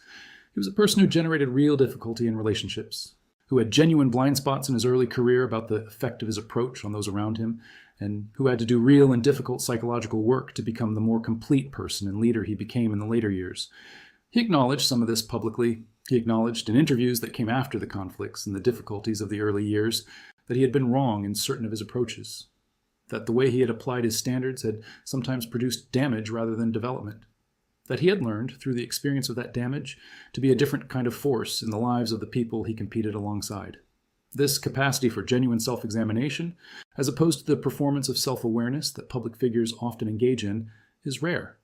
He was a person who generated real difficulty in relationships, who had genuine blind spots in his early career about the effect of his approach on those around him, and who had to do real and difficult psychological work to become the more complete person and leader he became in the later years. He acknowledged some of this publicly. He acknowledged in interviews that came after the conflicts and the difficulties of the early years that he had been wrong in certain of his approaches, that the way he had applied his standards had sometimes produced damage rather than development, that he had learned, through the experience of that damage, to be a different kind of force in the lives of the people he competed alongside. This capacity for genuine self-examination, as opposed to the performance of self-awareness that public figures often engage in, is rare.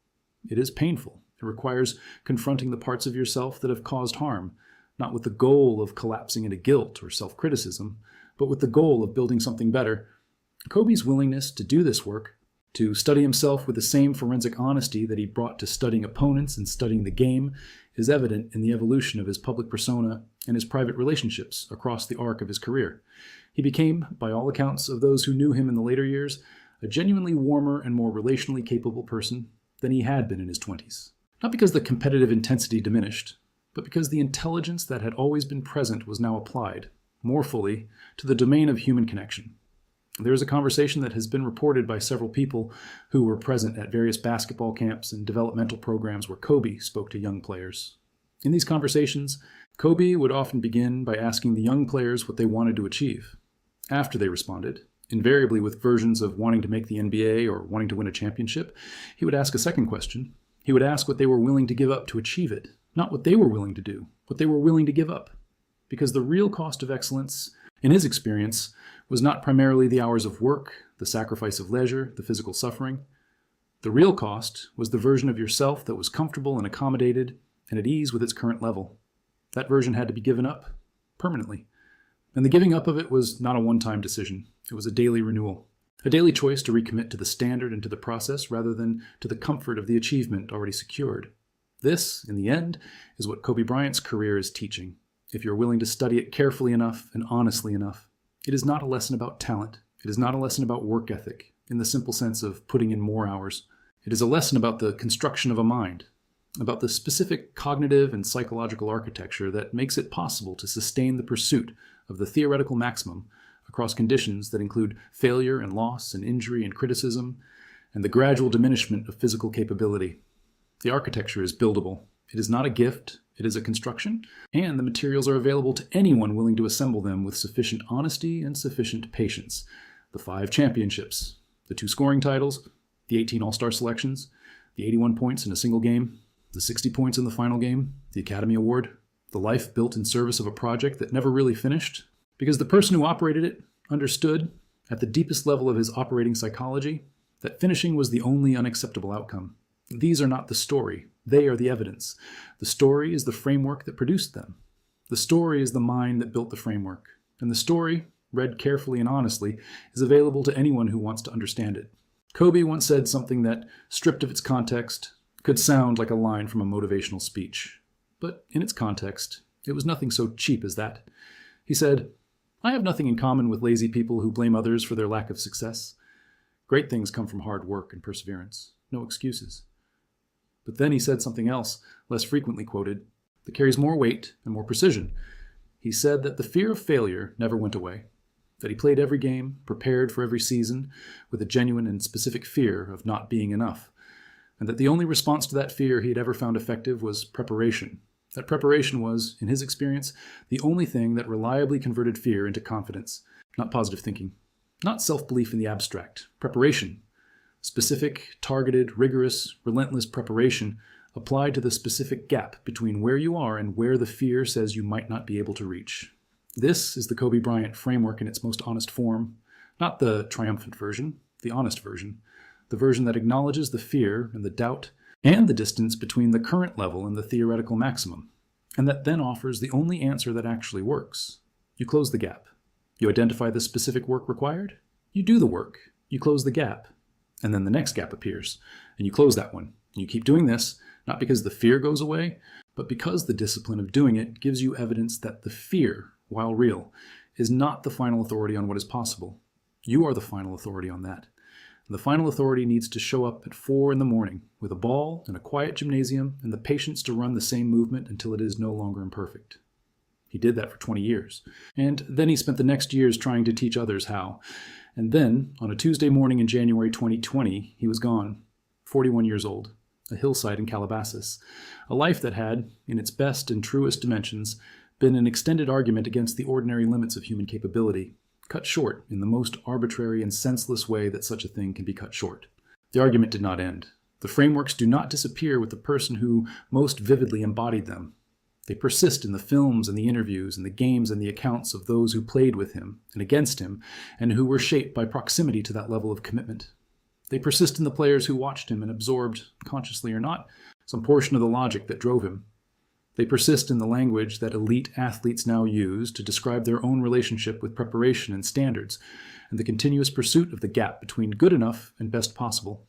It is painful. It requires confronting the parts of yourself that have caused harm, not with the goal of collapsing into guilt or self-criticism, but with the goal of building something better. Kobe's willingness to do this work, to study himself with the same forensic honesty that he brought to studying opponents and studying the game, is evident in the evolution of his public persona and his private relationships across the arc of his career. He became, by all accounts of those who knew him in the later years, a genuinely warmer and more relationally capable person than he had been in his 20s. Not because the competitive intensity diminished, but because the intelligence that had always been present was now applied, more fully, to the domain of human connection. There is a conversation that has been reported by several people who were present at various basketball camps and developmental programs where Kobe spoke to young players. In these conversations, Kobe would often begin by asking the young players what they wanted to achieve. After they responded, invariably with versions of wanting to make the NBA or wanting to win a championship, he would ask a second question. He would ask what they were willing to give up to achieve it, not what they were willing to do, what they were willing to give up. Because the real cost of excellence, in his experience, was not primarily the hours of work, the sacrifice of leisure, the physical suffering. The real cost was the version of yourself that was comfortable and accommodated and at ease with its current level. That version had to be given up, permanently. And the giving up of it was not a one-time decision. It was a daily renewal, a daily choice to recommit to the standard and to the process rather than to the comfort of the achievement already secured. This, in the end, is what Kobe Bryant's career is teaching, if you're willing to study it carefully enough and honestly enough. It is not a lesson about talent. It is not a lesson about work ethic, in the simple sense of putting in more hours. It is a lesson about the construction of a mind, about the specific cognitive and psychological architecture that makes it possible to sustain the pursuit of the theoretical maximum across conditions that include failure and loss and injury and criticism, and the gradual diminishment of physical capability. The architecture is buildable. It is not a gift. It is a construction, and the materials are available to anyone willing to assemble them with sufficient honesty and sufficient patience. The 5 championships, the 2 scoring titles, the 18 All-Star selections, the 81 points in a single game, the 60 points in the final game, the Academy Award, the life built in service of a project that never really finished, because the person who operated it understood, at the deepest level of his operating psychology, that finishing was the only unacceptable outcome. These are not the story. They are the evidence. The story is the framework that produced them. The story is the mind that built the framework. And the story, read carefully and honestly, is available to anyone who wants to understand it. Kobe once said something that, stripped of its context, could sound like a line from a motivational speech. But in its context, it was nothing so cheap as that. He said, "I have nothing in common with lazy people who blame others for their lack of success. Great things come from hard work and perseverance. No excuses." But then he said something else, less frequently quoted, that carries more weight and more precision. He said that the fear of failure never went away, that he played every game, prepared for every season, with a genuine and specific fear of not being enough, and that the only response to that fear he had ever found effective was preparation. That preparation was, in his experience, the only thing that reliably converted fear into confidence, not positive thinking, not self-belief in the abstract, preparation. Specific, targeted, rigorous, relentless preparation applied to the specific gap between where you are and where the fear says you might not be able to reach. This is the Kobe Bryant framework in its most honest form, not the triumphant version, the honest version, the version that acknowledges the fear and the doubt and the distance between the current level and the theoretical maximum, and that then offers the only answer that actually works. You close the gap. You identify the specific work required. You do the work. You close the gap. And then the next gap appears, and you close that one. And you keep doing this, not because the fear goes away, but because the discipline of doing it gives you evidence that the fear, while real, is not the final authority on what is possible. You are the final authority on that. And the final authority needs to show up at 4 a.m. with a ball and a quiet gymnasium and the patience to run the same movement until it is no longer imperfect. He did that for 20 years. And then he spent the next years trying to teach others how. And then, on a Tuesday morning in January 2020, he was gone, 41 years old, a hillside in Calabasas, a life that had, in its best and truest dimensions, been an extended argument against the ordinary limits of human capability, cut short in the most arbitrary and senseless way that such a thing can be cut short. The argument did not end. The frameworks do not disappear with the person who most vividly embodied them. They persist in the films and the interviews and the games and the accounts of those who played with him and against him and who were shaped by proximity to that level of commitment. They persist in the players who watched him and absorbed, consciously or not, some portion of the logic that drove him. They persist in the language that elite athletes now use to describe their own relationship with preparation and standards and the continuous pursuit of the gap between good enough and best possible.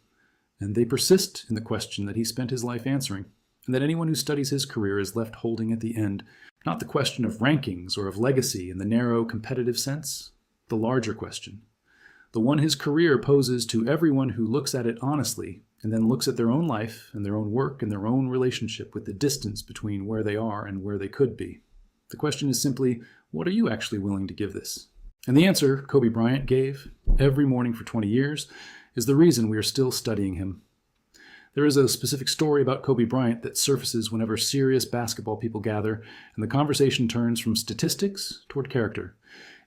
And they persist in the question that he spent his life answering, and that anyone who studies his career is left holding at the end, not the question of rankings or of legacy in the narrow competitive sense, the larger question, the one his career poses to everyone who looks at it honestly and then looks at their own life and their own work and their own relationship with the distance between where they are and where they could be. The question is simply, what are you actually willing to give this? And the answer Kobe Bryant gave every morning for 20 years is the reason we are still studying him. There is a specific story about Kobe Bryant that surfaces whenever serious basketball people gather, and the conversation turns from statistics toward character.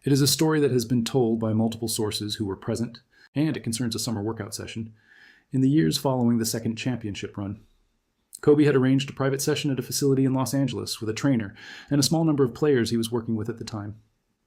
It is a story that has been told by multiple sources who were present, and it concerns a summer workout session, in the years following the second championship run. Kobe had arranged a private session at a facility in Los Angeles with a trainer and a small number of players he was working with at the time.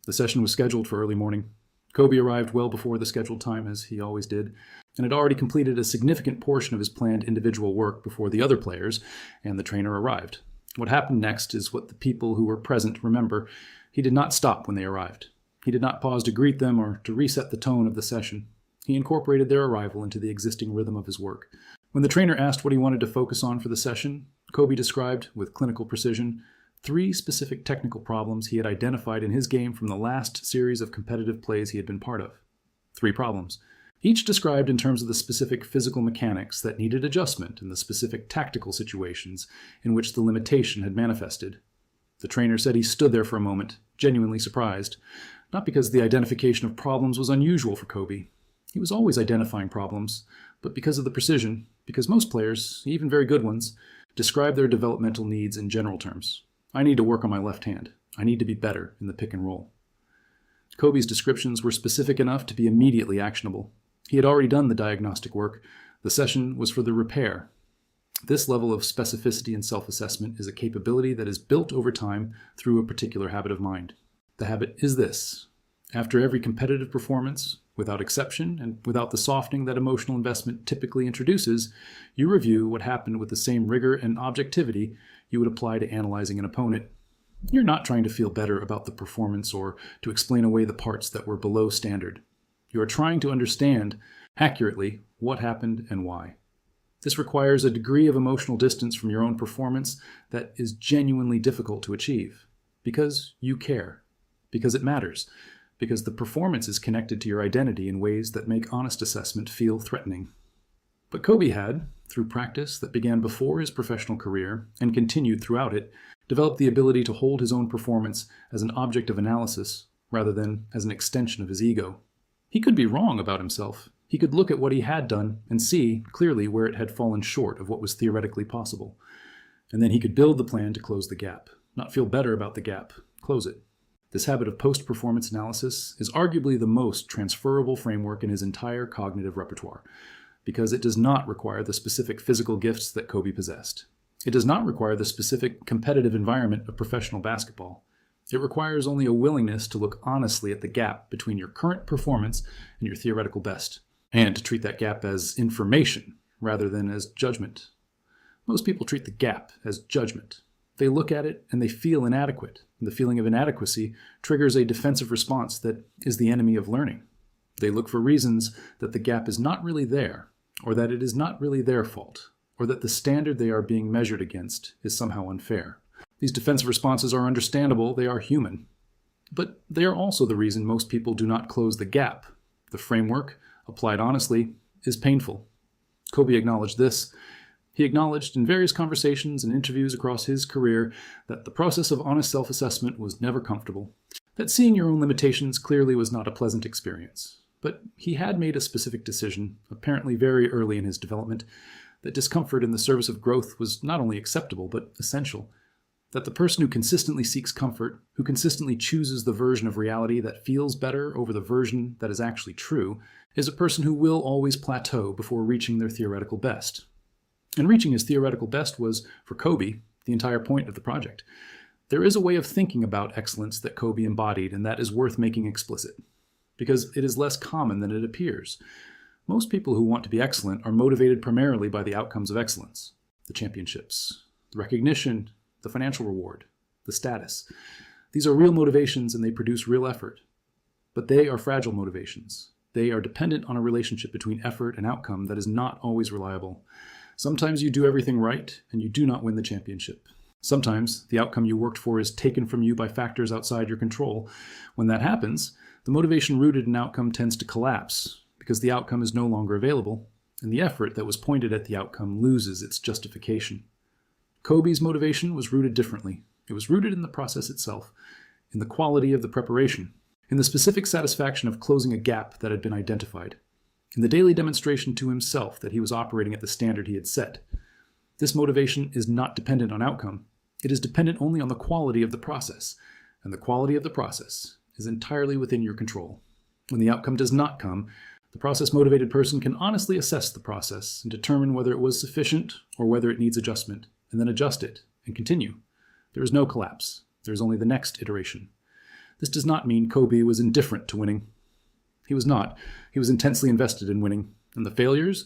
The session was scheduled for early morning. Kobe arrived well before the scheduled time, as he always did, and had already completed a significant portion of his planned individual work before the other players and the trainer arrived. What happened next is what the people who were present remember. He did not stop when they arrived. He did not pause to greet them or to reset the tone of the session. He incorporated their arrival into the existing rhythm of his work. When the trainer asked what he wanted to focus on for the session, Kobe described, with clinical precision, 3 specific technical problems he had identified in his game from the last series of competitive plays he had been part of. 3 problems, each described in terms of the specific physical mechanics that needed adjustment and the specific tactical situations in which the limitation had manifested. The trainer said he stood there for a moment, genuinely surprised, not because the identification of problems was unusual for Kobe. He was always identifying problems, but because of the precision, because most players, even very good ones, describe their developmental needs in general terms. I need to work on my left hand. I need to be better in the pick and roll. Kobe's descriptions were specific enough to be immediately actionable. He had already done the diagnostic work. The session was for the repair. This level of specificity and self-assessment is a capability that is built over time through a particular habit of mind. The habit is this. After every competitive performance, without exception and without the softening that emotional investment typically introduces, you review what happened with the same rigor and objectivity you would apply to analyzing an opponent. You're not trying to feel better about the performance or to explain away the parts that were below standard. You are trying to understand accurately what happened and why. This requires a degree of emotional distance from your own performance that is genuinely difficult to achieve, because you care, because it matters, because the performance is connected to your identity in ways that make honest assessment feel threatening. But Kobe had, through practice that began before his professional career and continued throughout it, developed the ability to hold his own performance as an object of analysis rather than as an extension of his ego. He could be wrong about himself. He could look at what he had done and see clearly where it had fallen short of what was theoretically possible. And then he could build the plan to close the gap, not feel better about the gap, close it. This habit of post-performance analysis is arguably the most transferable framework in his entire cognitive repertoire, because it does not require the specific physical gifts that Kobe possessed. It does not require the specific competitive environment of professional basketball. It requires only a willingness to look honestly at the gap between your current performance and your theoretical best, and to treat that gap as information rather than as judgment. Most people treat the gap as judgment. They look at it and they feel inadequate. And the feeling of inadequacy triggers a defensive response that is the enemy of learning. They look for reasons that the gap is not really there, or that it is not really their fault, or that the standard they are being measured against is somehow unfair. These defensive responses are understandable, they are human. But they are also the reason most people do not close the gap. The framework, applied honestly, is painful. Kobe acknowledged this. He acknowledged in various conversations and interviews across his career that the process of honest self-assessment was never comfortable, that seeing your own limitations clearly was not a pleasant experience. But he had made a specific decision, apparently very early in his development, that discomfort in the service of growth was not only acceptable, but essential. That the person who consistently seeks comfort, who consistently chooses the version of reality that feels better over the version that is actually true, is a person who will always plateau before reaching their theoretical best. And reaching his theoretical best was, for Kobe, the entire point of the project. There is a way of thinking about excellence that Kobe embodied, and that is worth making explicit, because it is less common than it appears. Most people who want to be excellent are motivated primarily by the outcomes of excellence, the championships, the recognition, the financial reward, the status. These are real motivations and they produce real effort. But they are fragile motivations. They are dependent on a relationship between effort and outcome that is not always reliable. Sometimes you do everything right and you do not win the championship. Sometimes the outcome you worked for is taken from you by factors outside your control. When that happens, the motivation rooted in outcome tends to collapse because the outcome is no longer available, and the effort that was pointed at the outcome loses its justification. Kobe's motivation was rooted differently. It was rooted in the process itself, in the quality of the preparation, in the specific satisfaction of closing a gap that had been identified, in the daily demonstration to himself that he was operating at the standard he had set. This motivation is not dependent on outcome. It is dependent only on the quality of the process, and the quality of the process is entirely within your control. When the outcome does not come, the process-motivated person can honestly assess the process and determine whether it was sufficient or whether it needs adjustment, and then adjust it and continue. There is no collapse. There is only the next iteration. This does not mean Kobe was indifferent to winning. He was not. He was intensely invested in winning. And the failures,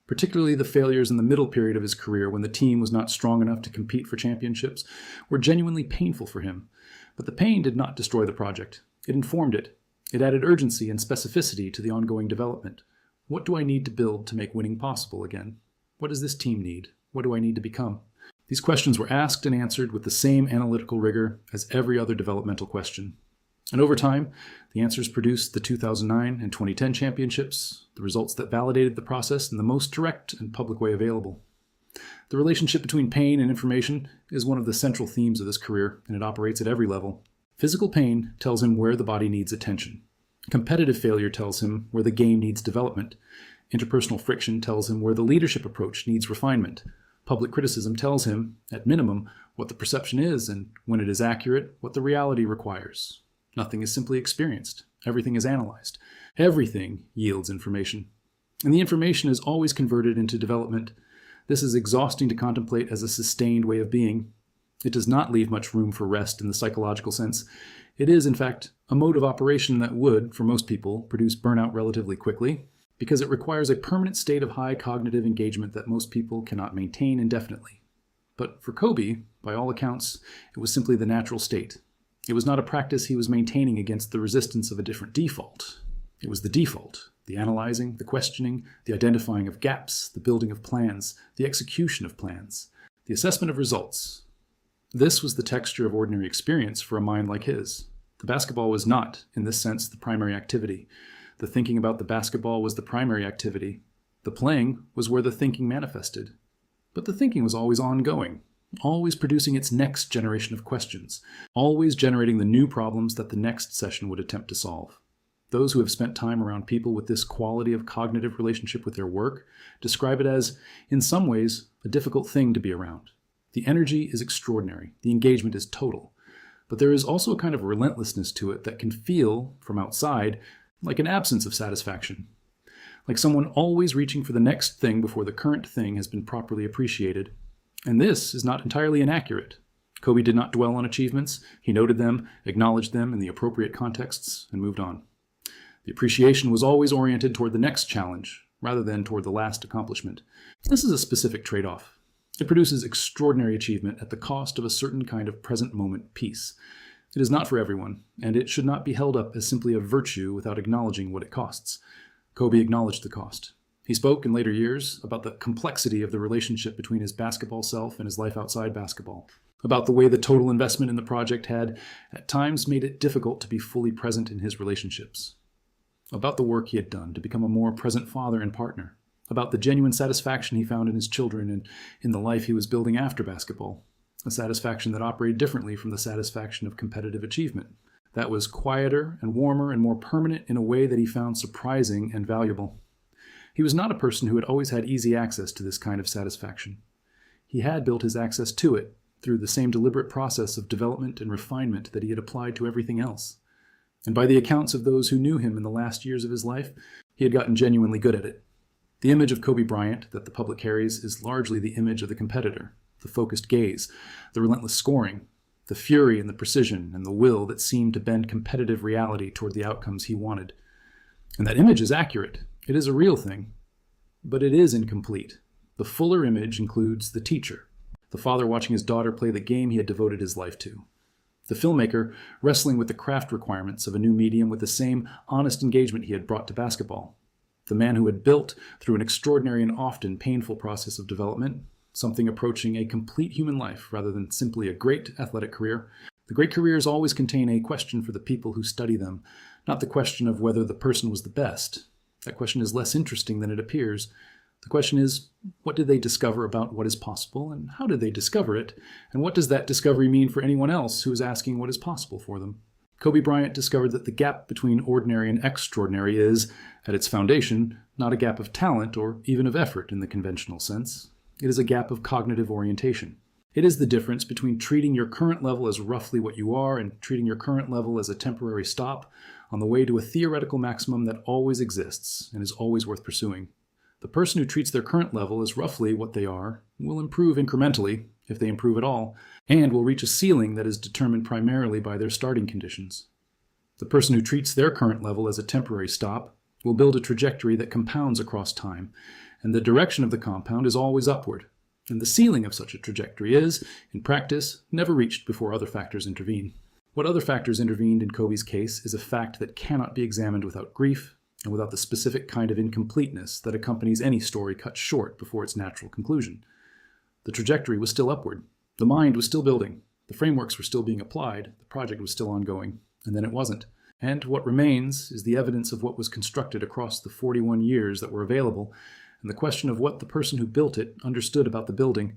particularly the failures in the middle period of his career when the team was not strong enough to compete for championships, were genuinely painful for him. But the pain did not destroy the project. It informed it. It added urgency and specificity to the ongoing development. What do I need to build to make winning possible again? What does this team need? What do I need to become? These questions were asked and answered with the same analytical rigor as every other developmental question. And over time, the answers produced the 2009 and 2010 championships, the results that validated the process in the most direct and public way available. The relationship between pain and information is one of the central themes of this career, and it operates at every level. Physical pain tells him where the body needs attention. Competitive failure tells him where the game needs development. Interpersonal friction tells him where the leadership approach needs refinement. Public criticism tells him, at minimum, what the perception is, and when it is accurate, what the reality requires. Nothing is simply experienced. Everything is analyzed. Everything yields information. And the information is always converted into development. This is exhausting to contemplate as a sustained way of being. It does not leave much room for rest in the psychological sense. It is, in fact, a mode of operation that would, for most people, produce burnout relatively quickly, because it requires a permanent state of high cognitive engagement that most people cannot maintain indefinitely. But for Kobe, by all accounts, it was simply the natural state. It was not a practice he was maintaining against the resistance of a different default. It was the default, the analyzing, the questioning, the identifying of gaps, the building of plans, the execution of plans, the assessment of results. This was the texture of ordinary experience for a mind like his. The basketball was not, in this sense, the primary activity. The thinking about the basketball was the primary activity. The playing was where the thinking manifested. But the thinking was always ongoing, always producing its next generation of questions, always generating the new problems that the next session would attempt to solve. Those who have spent time around people with this quality of cognitive relationship with their work describe it as, in some ways, a difficult thing to be around. The energy is extraordinary. The engagement is total. But there is also a kind of relentlessness to it that can feel, from outside, like an absence of satisfaction. Like someone always reaching for the next thing before the current thing has been properly appreciated. And this is not entirely inaccurate. Kobe did not dwell on achievements. He noted them, acknowledged them in the appropriate contexts, and moved on. The appreciation was always oriented toward the next challenge, rather than toward the last accomplishment. This is a specific trade-off. It produces extraordinary achievement at the cost of a certain kind of present moment peace. It is not for everyone, and it should not be held up as simply a virtue without acknowledging what it costs. Kobe acknowledged the cost. He spoke in later years about the complexity of the relationship between his basketball self and his life outside basketball, about the way the total investment in the project had, at times, made it difficult to be fully present in his relationships, about the work he had done to become a more present father and partner, about the genuine satisfaction he found in his children and in the life he was building after basketball, a satisfaction that operated differently from the satisfaction of competitive achievement, that was quieter and warmer and more permanent in a way that he found surprising and valuable. He was not a person who had always had easy access to this kind of satisfaction. He had built his access to it through the same deliberate process of development and refinement that he had applied to everything else. And by the accounts of those who knew him in the last years of his life, he had gotten genuinely good at it. The image of Kobe Bryant that the public carries is largely the image of the competitor, the focused gaze, the relentless scoring, the fury and the precision and the will that seemed to bend competitive reality toward the outcomes he wanted. And that image is accurate. It is a real thing, but it is incomplete. The fuller image includes the teacher, the father watching his daughter play the game he had devoted his life to, the filmmaker wrestling with the craft requirements of a new medium with the same honest engagement he had brought to basketball, the man who had built, through an extraordinary and often painful process of development, something approaching a complete human life rather than simply a great athletic career. The great careers always contain a question for the people who study them, not the question of whether the person was the best. That question is less interesting than it appears. The question is, what did they discover about what is possible, and how did they discover it, and what does that discovery mean for anyone else who is asking what is possible for them? Kobe Bryant discovered that the gap between ordinary and extraordinary is, at its foundation, not a gap of talent or even of effort in the conventional sense. It is a gap of cognitive orientation. It is the difference between treating your current level as roughly what you are and treating your current level as a temporary stop on the way to a theoretical maximum that always exists and is always worth pursuing. The person who treats their current level as roughly what they are will improve incrementally, if they improve at all, and will reach a ceiling that is determined primarily by their starting conditions. The person who treats their current level as a temporary stop will build a trajectory that compounds across time, and the direction of the compound is always upward, and the ceiling of such a trajectory is, in practice, never reached before other factors intervene. What other factors intervened in Kobe's case is a fact that cannot be examined without grief and without the specific kind of incompleteness that accompanies any story cut short before its natural conclusion. The trajectory was still upward. The mind was still building. The frameworks were still being applied. The project was still ongoing. And then it wasn't. And what remains is the evidence of what was constructed across the 41 years that were available, and the question of what the person who built it understood about the building,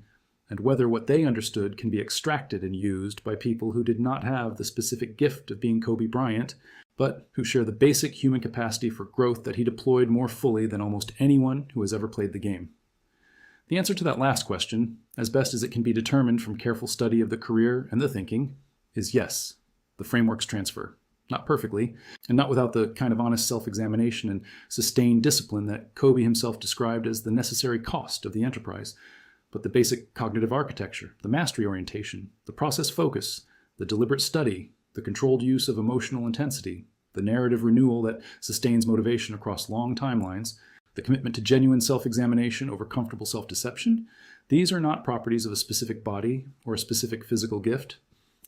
and whether what they understood can be extracted and used by people who did not have the specific gift of being Kobe Bryant, but who share the basic human capacity for growth that he deployed more fully than almost anyone who has ever played the game. The answer to that last question, as best as it can be determined from careful study of the career and the thinking, is yes. The frameworks transfer. Not perfectly, and not without the kind of honest self-examination and sustained discipline that Kobe himself described as the necessary cost of the enterprise, but the basic cognitive architecture, the mastery orientation, the process focus, the deliberate study, the controlled use of emotional intensity, the narrative renewal that sustains motivation across long timelines, the commitment to genuine self-examination over comfortable self-deception, these are not properties of a specific body or a specific physical gift.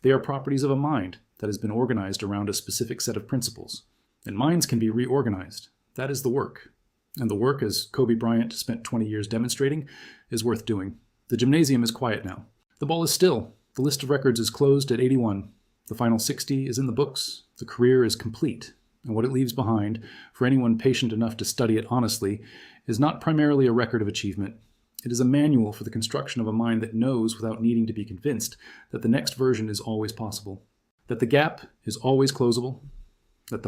They are properties of a mind that has been organized around a specific set of principles. And minds can be reorganized. That is the work. And the work, as Kobe Bryant spent 20 years demonstrating, is worth doing. The gymnasium is quiet now. The ball is still. The list of records is closed at 81. The final 60 is in the books. The career is complete. And what it leaves behind, for anyone patient enough to study it honestly, is not primarily a record of achievement. It is a manual for the construction of a mind that knows, without needing to be convinced, that the next version is always possible, that the gap is always closable, that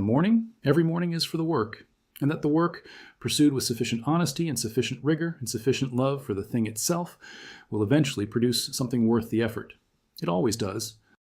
every morning is for the work, and that the work, pursued with sufficient honesty and sufficient rigor and sufficient love for the thing itself, will eventually produce something worth the effort. It always does.